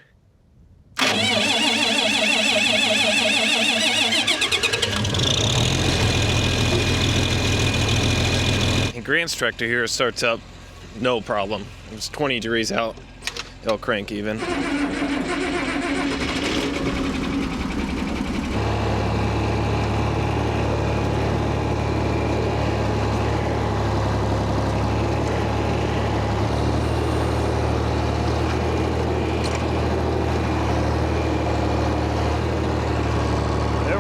And Grant's tractor here starts up no problem. It's 20 degrees out. It'll crank even. There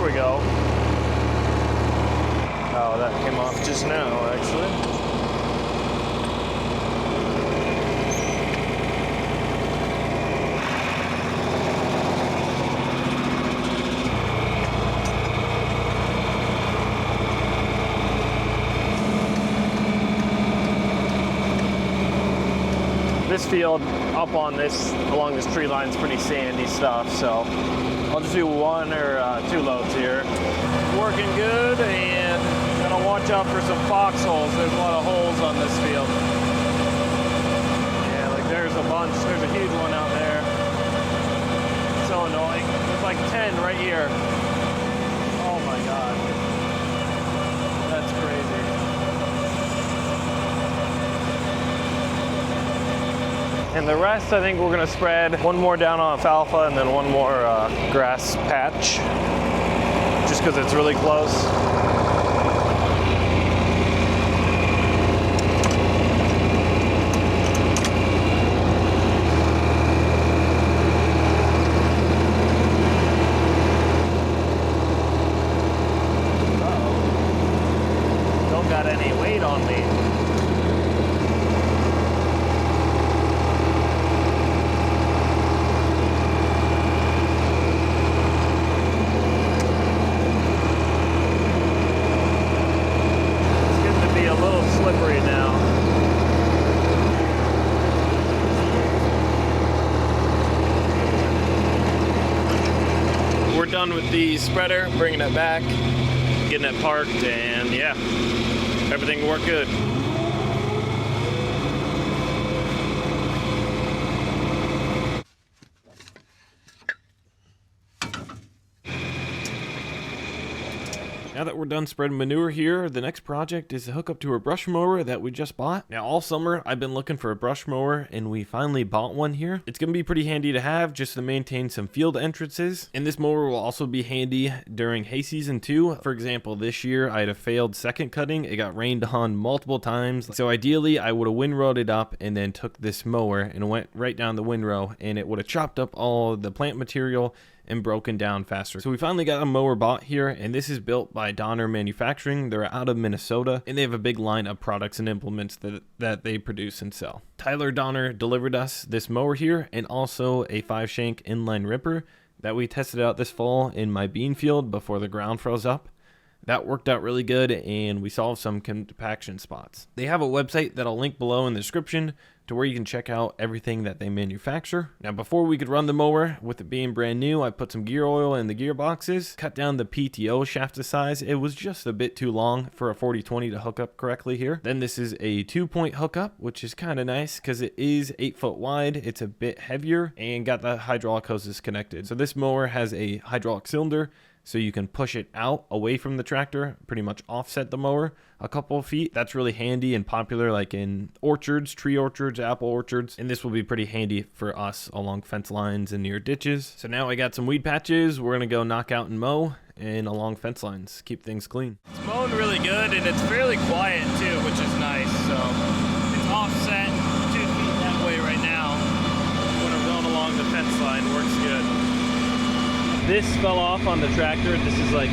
we go. Oh, that came off just now, actually. This field up on this, along this tree line, is pretty sandy stuff, so I'll just do 1 or 2 loads here. Working good, and watch out for some foxholes. There's a lot of holes on this field. Yeah, like there's a bunch. There's a huge one out there. So annoying. There's like 10 right here. Oh my God. That's crazy. And the rest, I think we're gonna spread one more down on alfalfa and then one more grass patch, just because it's really close. Uh-oh. Don't got any weight on me. Slippery now. We're done with the spreader, bringing it back, getting it parked, and yeah, everything worked good. Now that we're done spreading manure here, the next project is to hook up to a brush mower that we just bought. Now all summer I've been looking for a brush mower and we finally bought one here. It's going to be pretty handy to have just to maintain some field entrances. And this mower will also be handy during hay season too. For example, this year I had a failed second cutting. It got rained on multiple times. So ideally I would have windrowed it up and then took this mower and went right down the windrow, and it would have chopped up all the plant material and broken down faster. So we finally got a mower bought here, and this is built by Donner Manufacturing. They're out of Minnesota, and they have a big line of products and implements that they produce and sell. Tyler Donner delivered us this mower here, and also a 5-shank inline ripper that we tested out this fall in my bean field before the ground froze up. That worked out really good, and we solved some compaction spots. They have a website that I'll link below in the description to where you can check out everything that they manufacture. Now, before we could run the mower, with it being brand new, I put some gear oil in the gearboxes, cut down the PTO shaft to size. It was just a bit too long for a 40/20 to hook up correctly here. Then this is a 2-point hookup, which is kind of nice because it is 8 foot wide. It's a bit heavier and got the hydraulic hoses connected. So this mower has a hydraulic cylinder, so you can push it out away from the tractor, pretty much offset the mower a couple of feet. That's really handy and popular like in orchards, tree orchards, apple orchards, and this will be pretty handy for us along fence lines and near ditches. So now I got some weed patches we're gonna go knock out and mow, and along fence lines, keep things clean. It's mowing really good, and it's fairly quiet too, which is nice. So it's offset 2 feet that way right now. When I'm going along the fence line, works good. This fell off on the tractor. This is like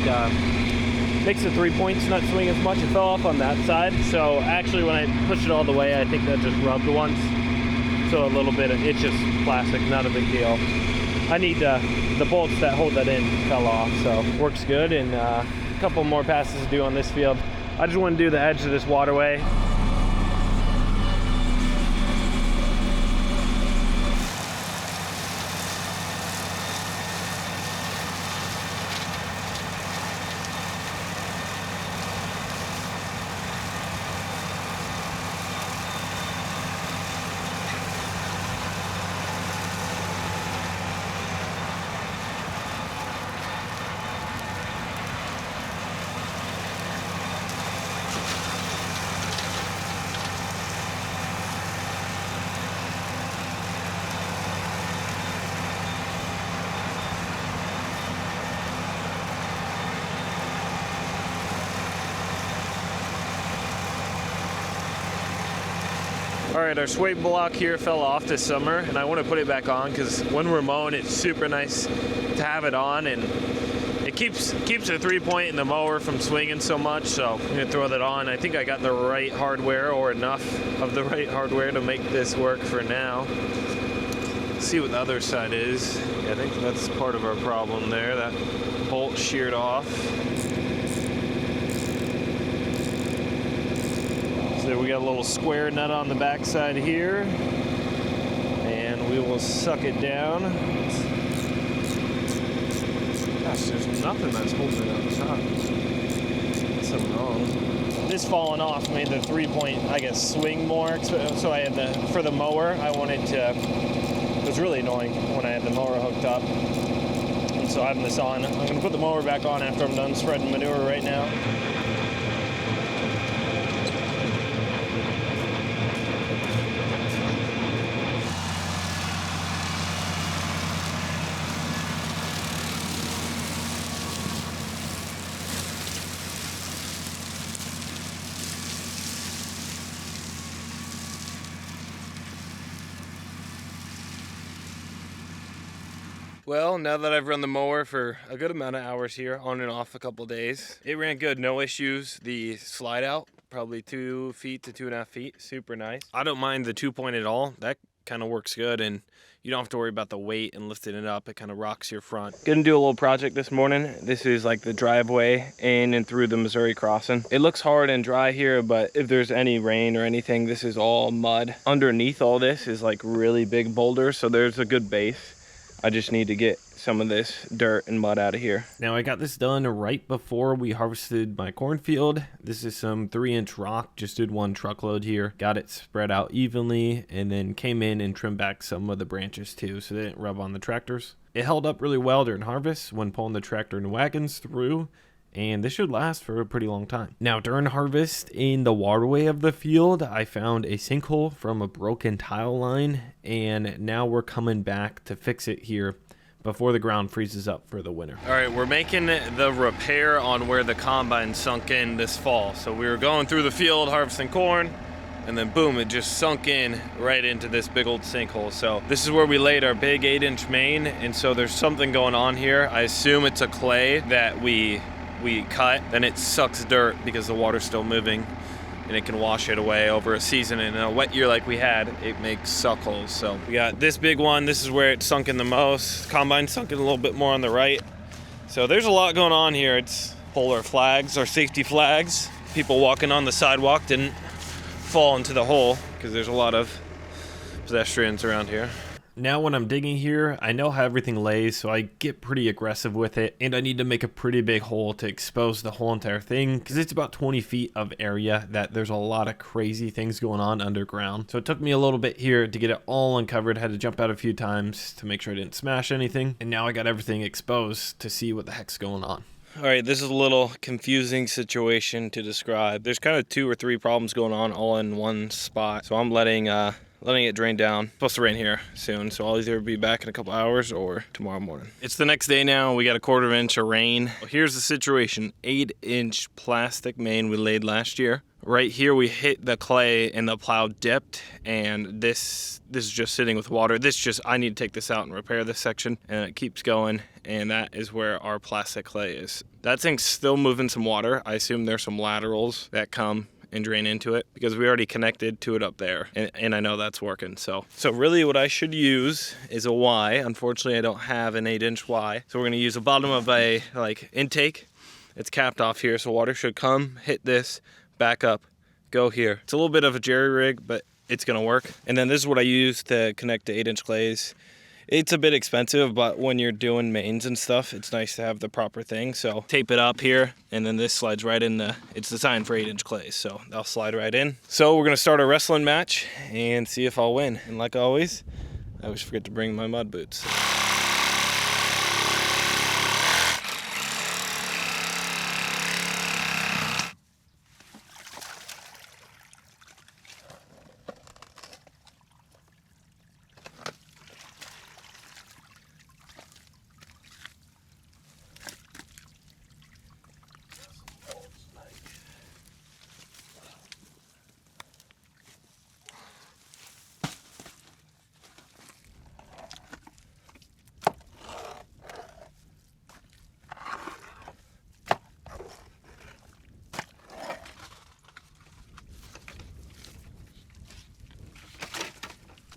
makes the 3 points not swing as much. It fell off on that side. So actually when I pushed it all the way, I think that just rubbed once. So a little bit of, it's just plastic, not a big deal. I need the bolts that hold that in fell off, so works good. And a couple more passes to do on this field. I just want to do the edge of this waterway. All right, our sway block here fell off this summer, and I want to put it back on because when we're mowing, it's super nice to have it on, and it keeps the 3-point in the mower from swinging so much. So I'm gonna throw that on. I think I got the right hardware, or enough of the right hardware, to make this work for now. Let's see what the other side is. Yeah, I think that's part of our problem there. That bolt sheared off. So we got a little square nut on the back side here, and we will suck it down. Gosh, there's nothing that's holding it up top. That's something wrong. this falling off made the 3-point, I guess, swing more. So I had for the mower, I wanted to, it was really annoying when I had the mower hooked up. And so having this on, I'm gonna put the mower back on after I'm done spreading manure right now. Well, now that I've run the mower for a good amount of hours here, on and off a couple days, it ran good, no issues. The slide out, probably 2 feet to 2.5 feet, super nice. I don't mind the 2-point at all. That kind of works good, and you don't have to worry about the weight and lifting it up. It kind of rocks your front. Gonna do a little project this morning. This is like the driveway in and through the Missouri crossing. It looks hard and dry here, but if there's any rain or anything, this is all mud. Underneath all this is like really big boulders, so there's a good base. I just need to get some of this dirt and mud out of here. Now I got this done right before we harvested my cornfield. This is some 3-inch rock, just did 1 truckload here. Got it spread out evenly and then came in and trimmed back some of the branches too so they didn't rub on the tractors. It held up really well during harvest when pulling the tractor and wagons through, and this should last for a pretty long time. Now during harvest in the waterway of the field, I found a sinkhole from a broken tile line, and now we're coming back to fix it here before the ground freezes up for the winter. All right, we're making the repair on where the combine sunk in this fall. So we were going through the field harvesting corn, and then boom, it just sunk in right into this big old sinkhole. So this is where we laid our big 8-inch main, and so there's something going on here. I assume it's a clay that we cut, then it sucks dirt because the water's still moving, and it can wash it away over a season. In a wet year like we had, it makes suck holes. So we got this big one. This is where it sunk in the most. Combine sunk in a little bit more on the right. So there's a lot going on here. It's polar flags or safety flags. People walking on the sidewalk didn't fall into the hole because there's a lot of pedestrians around here. Now when I'm digging here, I know how everything lays, so I get pretty aggressive with it, and I need to make a pretty big hole to expose the whole entire thing, because it's about 20 feet of area that there's a lot of crazy things going on underground. So it took me a little bit here to get it all uncovered. Had to jump out a few times to make sure I didn't smash anything, and now I got everything exposed to see what the heck's going on. All right, this is a little confusing situation to describe. There's kind of 2 or 3 problems going on all in one spot, so I'm letting it drain down. It's supposed to rain here soon, so I'll either be back in a couple hours or tomorrow morning. It's the next day now. We got a 1/4 inch of rain. Well, here's the situation. 8-inch plastic main we laid last year. Right here we hit the clay and the plow dipped, and this is just sitting with water. I need to take this out and repair this section, and it keeps going, and that is where our plastic clay is. That thing's still moving some water. I assume there's some laterals that come and drain into it because we already connected to it up there, and I know that's working. So really what I should use is a Y. Unfortunately, I don't have an 8-inch Y, so we're gonna use the bottom of a intake. It's capped off here, so water should come, hit this, back up, go here. It's a little bit of a jerry rig, but it's gonna work. And then this is what I use to connect to 8-inch clays. It's a bit expensive, but when you're doing mains and stuff, it's nice to have the proper thing. So tape it up here, and then this slides right in it's designed for 8-inch clays, so they'll slide right in. So we're gonna start a wrestling match and see if I'll win. And like always, I always forget to bring my mud boots.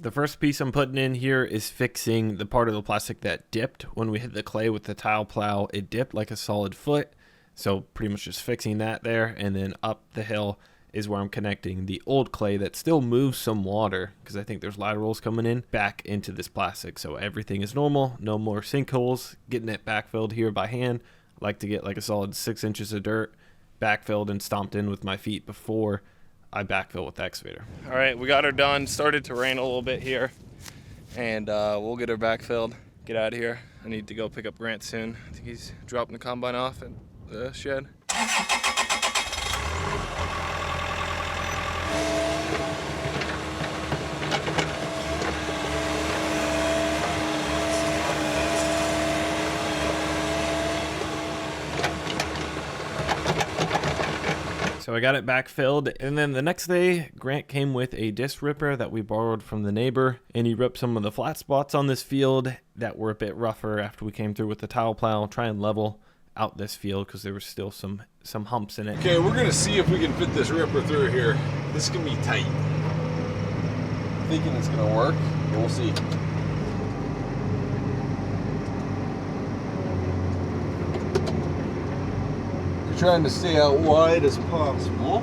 The first piece I'm putting in here is fixing the part of the plastic that dipped. When we hit the clay with the tile plow, it dipped like a solid foot. So pretty much just fixing that there, and then up the hill is where I'm connecting the old clay that still moves some water, because I think there's laterals coming in, back into this plastic. So everything is normal, no more sinkholes, getting it backfilled here by hand. I like to get like a solid 6 inches of dirt backfilled and stomped in with my feet before I backfill with the excavator. All right, we got her done. Started to rain a little bit here, and we'll get her backfilled, get out of here. I need to go pick up Grant soon. I think he's dropping the combine off at the shed. So I got it backfilled, and then the next day, Grant came with a disc ripper that we borrowed from the neighbor, and he ripped some of the flat spots on this field that were a bit rougher after we came through with the tile plow, try and level out this field because there was still some humps in it. Okay, we're gonna see if we can fit this ripper through here. This is gonna be tight. Thinking it's gonna work, but we'll see. Trying to stay out wide as possible.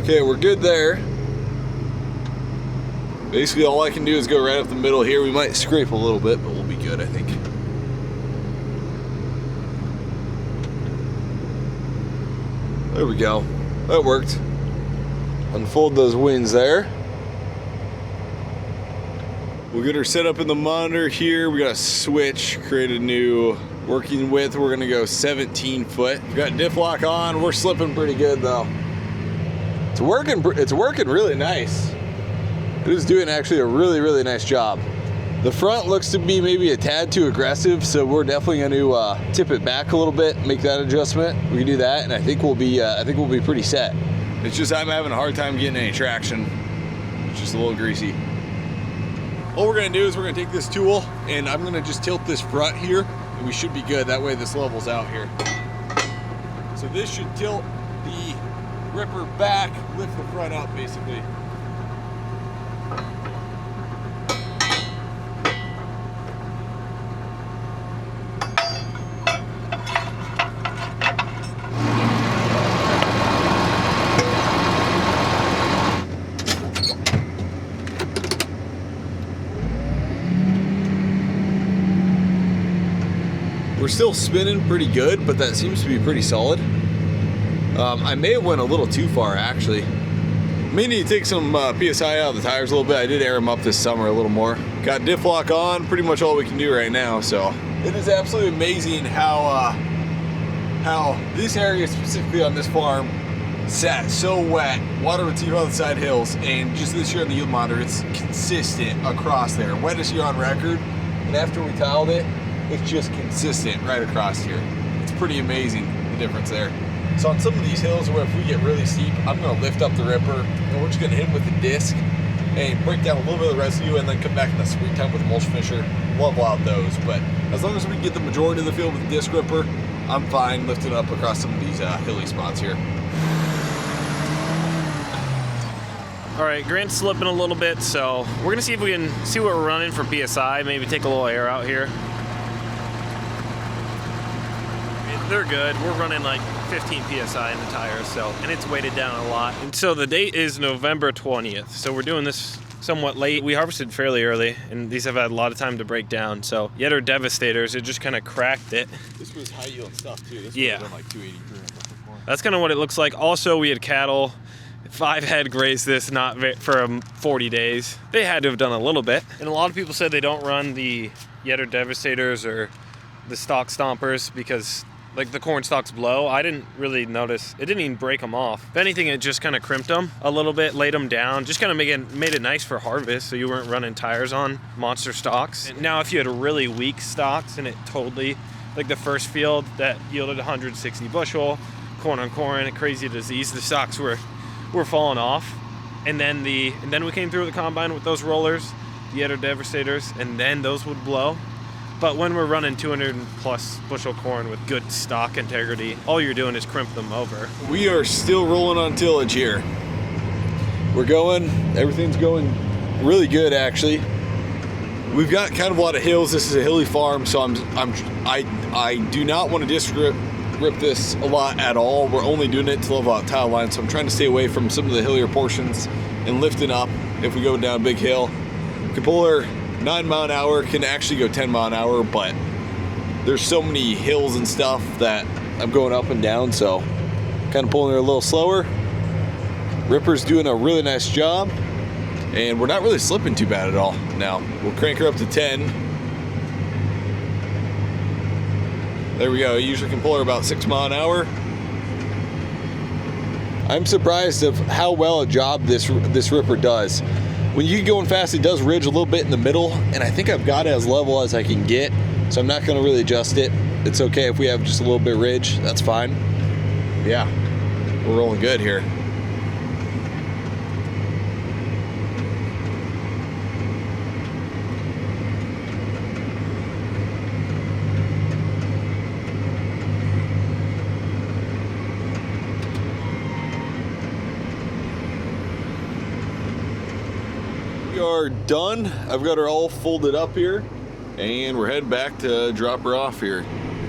Okay, we're good there. Basically all I can do is go right up the middle here. We might scrape a little bit, but we'll be good, I think. There we go. That worked. Unfold those wings there. We'll get her set up in the monitor here. We got a switch, create a new working width. We're gonna go 17 foot. We've got diff lock on. We're slipping pretty good though. It's working really nice. It is doing actually a really nice job. The front looks to be maybe a tad too aggressive, so we're definitely going to tip it back a little bit, make that adjustment. We can do that, and I think we'll be pretty set. It's just I'm having a hard time getting any traction. It's just a little greasy. All we're going to do is we're going to take this tool, and I'm going to just tilt this front here, and we should be good. That way this levels out here. So this should tilt the ripper back, lift the front up basically. We're still spinning pretty good, but that seems to be pretty solid. I may have went a little too far actually. May need to take some PSI out of the tires a little bit. I did air them up this summer a little more. Got diff lock on, pretty much all we can do right now. So it is absolutely amazing how this area specifically on this farm sat so wet. Water would seep on the side hills, and just this year on the yield monitor, it's consistent across there. Wettest year on record, and after we tiled it, it's just consistent right across here. It's pretty amazing the difference there. So on some of these hills where if we get really steep, I'm gonna lift up the ripper and we're just gonna hit it with the disc and break down a little bit of the residue and then come back in the springtime with a mulch fisher, level out those. But as long as we can get the majority of the field with the disc ripper, I'm fine lifting up across some of these hilly spots here. All right, Grant's slipping a little bit, so we're gonna see if we can see what we're running for PSI, maybe take a little air out here. They're good. We're running like 15 PSI in the tires, so, and it's weighted down a lot. And so the date is November 20th, so we're doing this somewhat late. We harvested fairly early, and these have had a lot of time to break down, so Year Devastators, it just kind of cracked it. This was high yield stuff too. This yeah. was like 280 before. That's kind of what it looks like. Also, we had cattle. 5 head grazed this for 40 days. They had to have done a little bit. And a lot of people said they don't run the Year Devastators or the stalk stompers because like the corn stalks blow. I didn't really notice. It didn't even break them off. If anything, it just kind of crimped them a little bit, laid them down, just kind of made it nice for harvest so you weren't running tires on monster stalks. And now if you had really weak stalks and it totally, like the first field that yielded 160 bushel, corn on corn, a crazy disease, the stalks were falling off. And then we came through the combine with those rollers, the Year Devastators, and then those would blow. But when we're running 200 plus bushel corn with good stock integrity, all you're doing is crimp them over. We are still rolling on tillage here. We're going, everything's going really good actually. We've got kind of a lot of hills. This is a hilly farm, so I do not want to rip this a lot at all. We're only doing it to level out tile lines, so I'm trying to stay away from some of the hillier portions and lifting up if we go down a big hill. Capolar 9 mile an hour can actually go 10 mile an hour, but there's so many hills and stuff that I'm going up and down, so kind of pulling her a little slower. Ripper's doing a really nice job, and we're not really slipping too bad at all. Now, we'll crank her up to 10. There we go. I usually can pull her about 6 miles an hour. I'm surprised of how well a job this Ripper does. When you get going fast, it does ridge a little bit in the middle, and I think I've got it as level as I can get, so I'm not going to really adjust it. It's okay if we have just a little bit ridge. That's fine. Yeah, we're rolling good here. We are done. I've got her all folded up here, and we're heading back to drop her off here.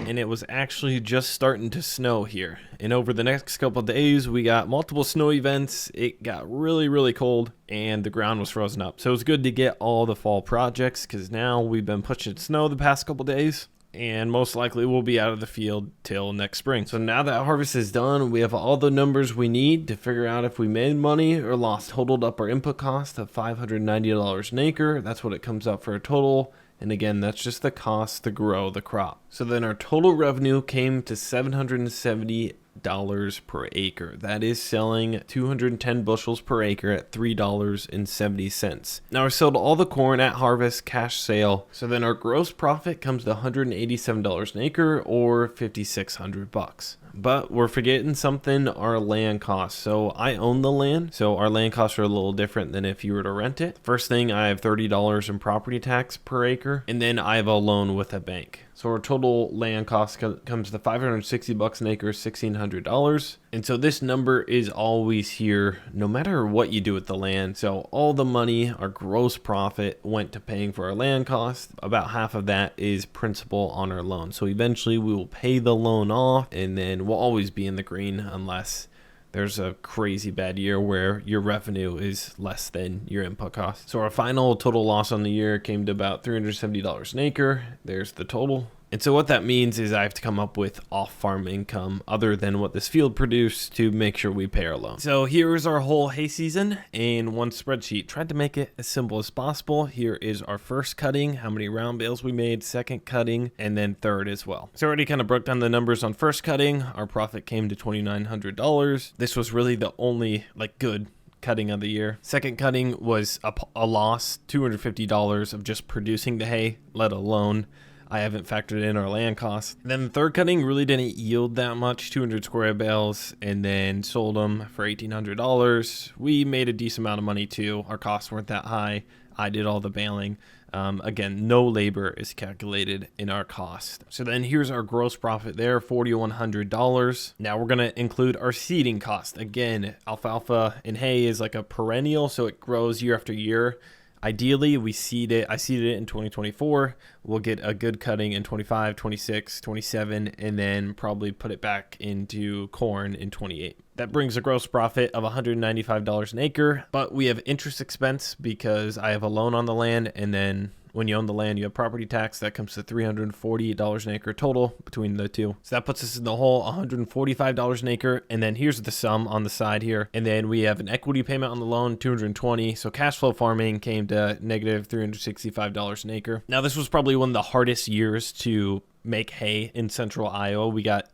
And it was actually just starting to snow here. And over the next couple of days, we got multiple snow events. It got really, really cold, and the ground was frozen up. So it was good to get all the fall projects, because now we've been pushing snow the past couple days, and most likely we'll be out of the field till next spring. So now that harvest is done, we have all the numbers we need to figure out if we made money or lost. Totaled up our input cost of $590 an acre. That's what it comes out for a total. And again, that's just the cost to grow the crop. So then our total revenue came to $770 per acre. That is selling 210 bushels per acre at $3.70. Now we sold all the corn at harvest, cash sale. So then our gross profit comes to $187 an acre, or $5,600. But we're forgetting something, our land costs. So I own the land, so our land costs are a little different than if you were to rent it. First thing, I have $30 in property tax per acre, and then I have a loan with a bank. So our total land cost comes to $560 an acre, $1,600. And so this number is always here, no matter what you do with the land. So all the money, our gross profit, went to paying for our land cost. About half of that is principal on our loan. So eventually we will pay the loan off, and then we'll always be in the green unless there's a crazy bad year where your revenue is less than your input cost. So our final total loss on the year came to about $370 an acre. There's the total. And so what that means is I have to come up with off-farm income other than what this field produced to make sure we pay our loan. So here is our whole hay season in one spreadsheet. Tried to make it as simple as possible. Here is our first cutting, how many round bales we made, second cutting, and then third as well. So I already kind of broke down the numbers on first cutting. Our profit came to $2,900. This was really the only good cutting of the year. Second cutting was a loss, $250 of just producing the hay, let alone I haven't factored in our land costs. Then the third cutting really didn't yield that much, 200 square bales, and then sold them for $1,800. We made a decent amount of money too. Our costs weren't that high. I did all the baling. Again, no labor is calculated in our cost. So then here's our gross profit there, $4,100. Now we're gonna include our seeding cost. Again, alfalfa and hay is like a perennial, so it grows year after year. Ideally, we seed it. I seeded it in 2024. We'll get a good cutting in 25, 26, 27, and then probably put it back into corn in 28. That brings a gross profit of $195 an acre, but we have interest expense because I have a loan on the land, and then when you own the land, you have property tax. That comes to $348 an acre total between the two. So that puts us in the hole, $145 an acre. And then here's the sum on the side here. And then we have an equity payment on the loan, $220. So cash flow farming came to negative $365 an acre. Now this was probably one of the hardest years to make hay in central Iowa. We got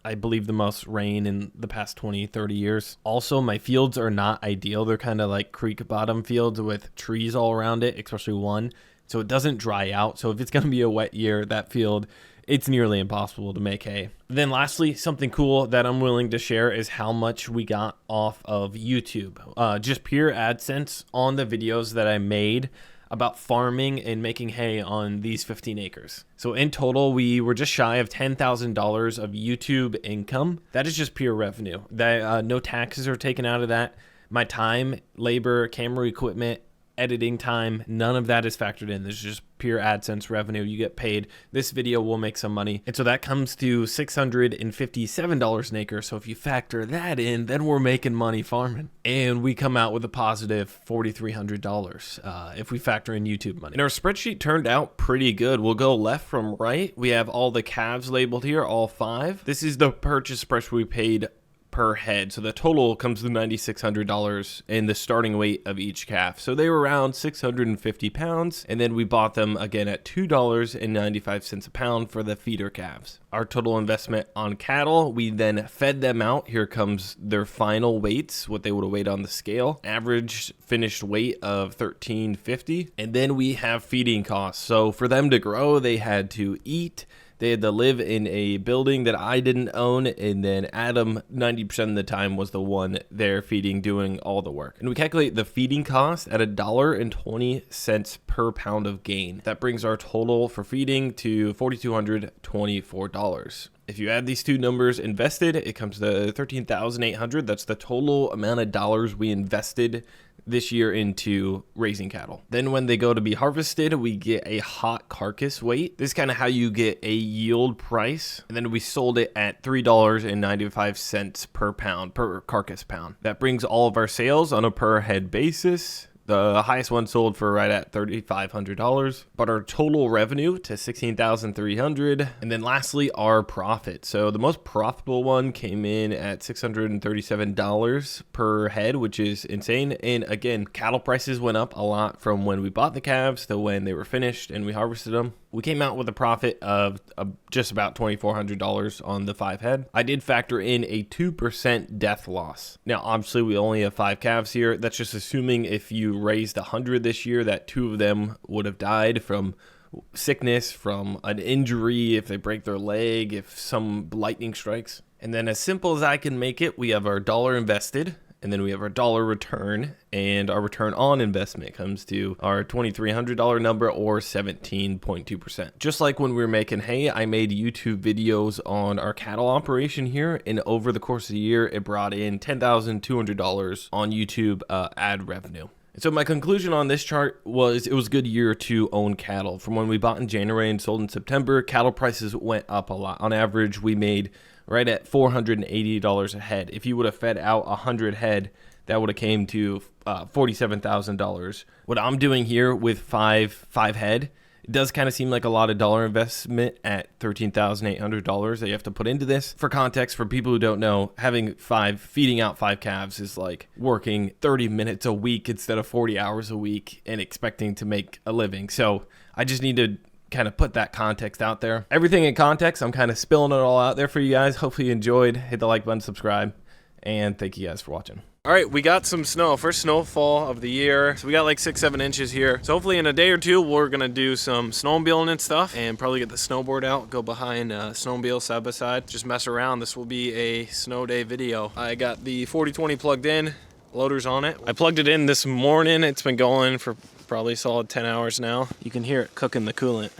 I believe the most rain in the past 20-30 years. Also, my fields are not ideal. They're kind of like creek bottom fields with trees all around it, especially one. So it doesn't dry out. So if it's going to be a wet year, that field, it's nearly impossible to make hay. Then lastly, something cool that I'm willing to share is how much we got off of YouTube. Just pure AdSense on the videos that I made about farming and making hay on these 15 acres. So in total, we were just shy of $10,000 of YouTube income. That is just pure revenue. No taxes are taken out of that. My time, labor, camera equipment, editing time, none of that is factored in. There's just pure AdSense revenue. You get paid. This video will make some money. And so that comes to $657 an acre. So if you factor that in, then we're making money farming. And we come out with a positive $4,300 if we factor in YouTube money. And our spreadsheet turned out pretty good. We'll go left from right. We have all the calves labeled here, all 5. This is the purchase price we paid per head. So the total comes to $9,600 in the starting weight of each calf. So they were around 650 pounds. And then we bought them again at $2.95 a pound for the feeder calves. Our total investment on cattle, we then fed them out. Here comes their final weights, what they would have weighed on the scale. Average finished weight of 1350. And then we have feeding costs. So for them to grow, they had to eat. They had to live in a building that I didn't own, and then Adam, 90% of the time, was the one there feeding, doing all the work. And we calculate the feeding cost at $1.20 per pound of gain. That brings our total for feeding to $4,224. If you add these two numbers invested, it comes to $13,800. That's the total amount of dollars we invested this year into raising cattle. Then when they go to be harvested, we get a hot carcass weight. This is kind of how you get a yield price. And then we sold it at $3.95 per pound, per carcass pound. That brings all of our sales on a per head basis. The highest one sold for right at $3,500, but our total revenue to $16,300. And then lastly, our profit. So the most profitable one came in at $637 per head, which is insane. And again, cattle prices went up a lot from when we bought the calves to when they were finished and we harvested them. We came out with a profit of just about $2,400 on the 5 head. I did factor in a 2% death loss. Now, obviously, we only have 5 calves here. That's just assuming if you raised 100 this year, that 2 of them would have died from sickness, from an injury, if they break their leg, if some lightning strikes. And then as simple as I can make it, we have our dollar invested. And then we have our dollar return, and our return on investment comes to our $2,300 number, or 17.2%. Just like when we were making hay, I made YouTube videos on our cattle operation here, and over the course of the year, it brought in $10,200 on YouTube ad revenue. So my conclusion on this chart was it was a good year to own cattle. From when we bought in January and sold in September, cattle prices went up a lot. On average, we made right at $480 a head. If you would have fed out 100 head, that would have came to $47,000. What I'm doing here with five head, it does kind of seem like a lot of dollar investment at $13,800 that you have to put into this. For context, for people who don't know, feeding out 5 calves is like working 30 minutes a week instead of 40 hours a week and expecting to make a living. So I just need to kind of put that context out there. Everything in context, I'm kind of spilling it all out there for you guys. Hopefully you enjoyed. Hit the like button, subscribe, and thank you guys for watching. All right, we got some snow, first snowfall of the year. So we got like 6-7 inches here. So hopefully in a day or two, we're gonna do some snowmobiling and stuff, and probably get the snowboard out, go behind snowmobile side by side, just mess around. This will be a snow day video. I got the 4020 plugged in, loaders on it. I plugged it in this morning. It's been going for probably solid 10 hours now. You can hear it cooking the coolant.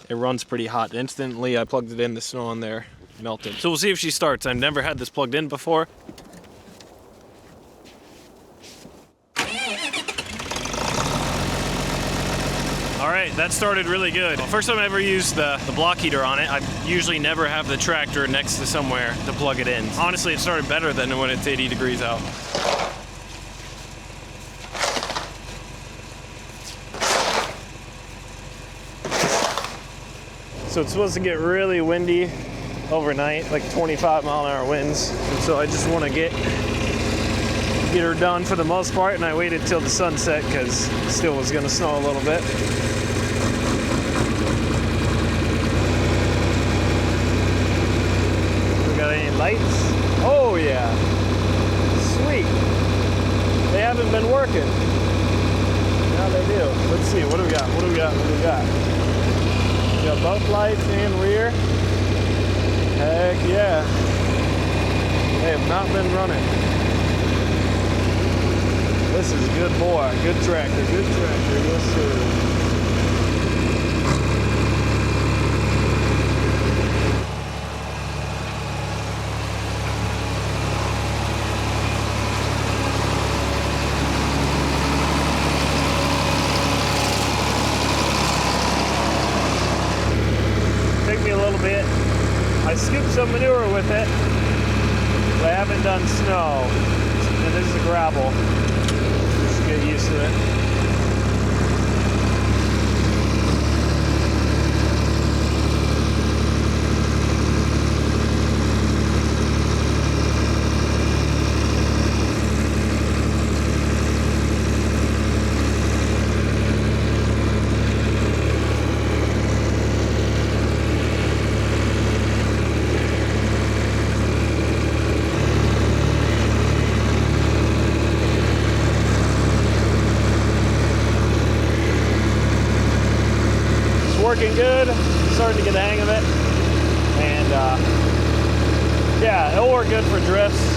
It runs pretty hot. Instantly, I plugged it in, the snow on there melted. So we'll see if she starts. I've never had this plugged in before. All right, that started really good. First time I ever used the block heater on it. I usually never have the tractor next to somewhere to plug it in. Honestly, it started better than when it's 80 degrees out. So it's supposed to get really windy overnight, like 25-mile-an-hour winds. And so I just want to get her done for the most part, and I waited till the sunset because it still was going to snow a little bit. We got any lights? Oh yeah, sweet. They haven't been working. Now they do. Let's see, what do we got? What do we got? What do we got? We got both lights and rear. Heck yeah. They have not been running. This is a good boy, good tractor, yes sir. done manure with it, but I haven't done snow. And this is gravel. Just get used to it. Working good, starting to get the hang of it, and yeah, it'll work good for drifts.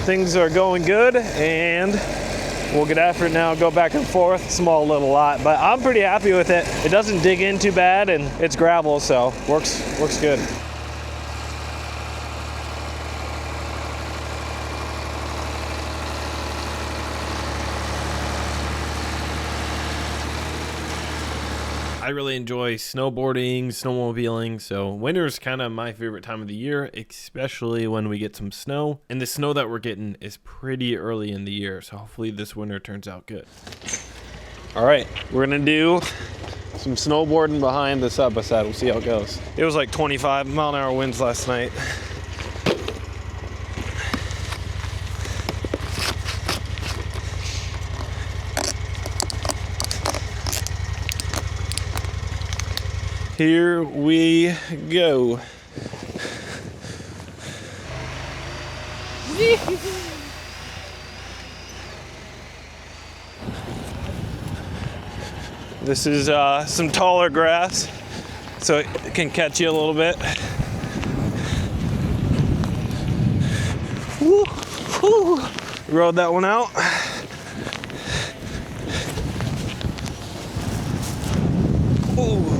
Things are going good, and we'll get after it now, go back and forth, small little lot, but I'm pretty happy with it. It doesn't dig in too bad, and it's gravel, so works good. I really enjoy snowboarding, snowmobiling, so winter is kind of my favorite time of the year, especially when we get some snow. And the snow that we're getting is pretty early in the year, so hopefully this winter turns out good. All right, we're gonna do some snowboarding behind the side-by-side. We'll see how it goes. It was like 25-mile-an-hour winds last night. Here we go. This is some taller grass, so it can catch you a little bit. Woo, woo. Rode that one out. Ooh.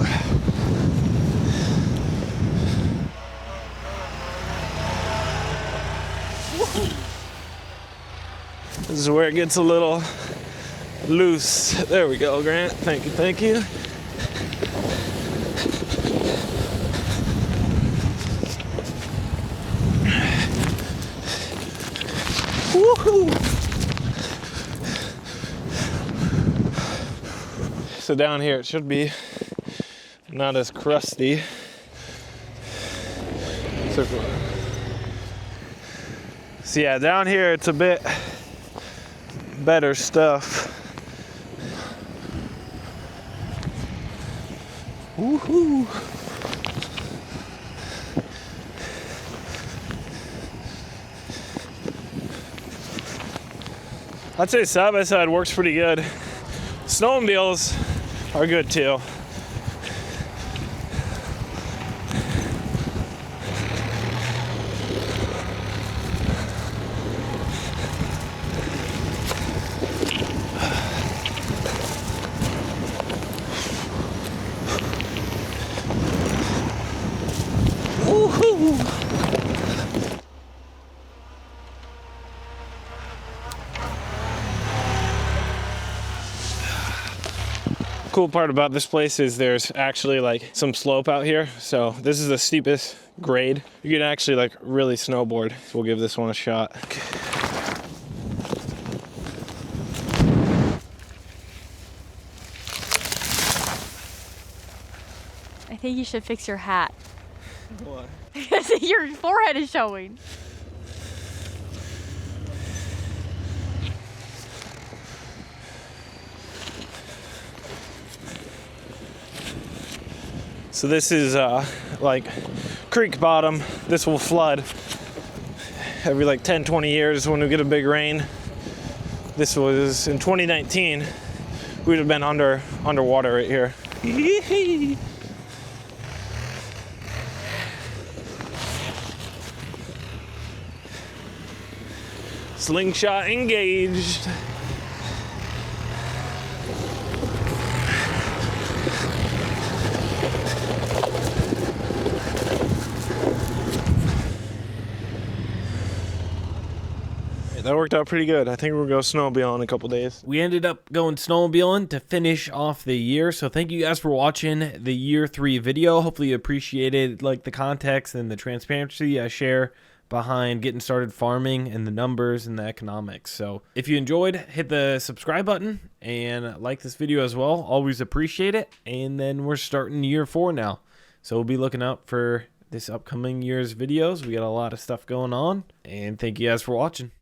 This is where it gets a little loose. There we go, Grant. Thank you, thank you. Woohoo! So down here it should be not as crusty. So yeah, down here it's a bit better stuff. Woohoo! I'd say side by side works pretty good. Snowmobiles are good too. Cool part about this place is there's actually like some slope out here. So this is the steepest grade. You can actually like really snowboard. So we'll give this one a shot. I think you should fix your hat. What? Because your forehead is showing. So this is like creek bottom. This will flood every like 10-20 years when we get a big rain. This was in 2019. We'd have been underwater right here. Slingshot engaged. That worked out pretty good. I think we're gonna go snowmobiling in a couple days. We ended up going snowmobiling to finish off the year. So thank you guys for watching the year 3 video. Hopefully you appreciated like the context and the transparency I share behind getting started farming and the numbers and the economics. So if you enjoyed, hit the subscribe button and like this video as well. Always appreciate it. And then we're starting year 4 now. So we'll be looking out for this upcoming year's videos. We got a lot of stuff going on. And thank you guys for watching.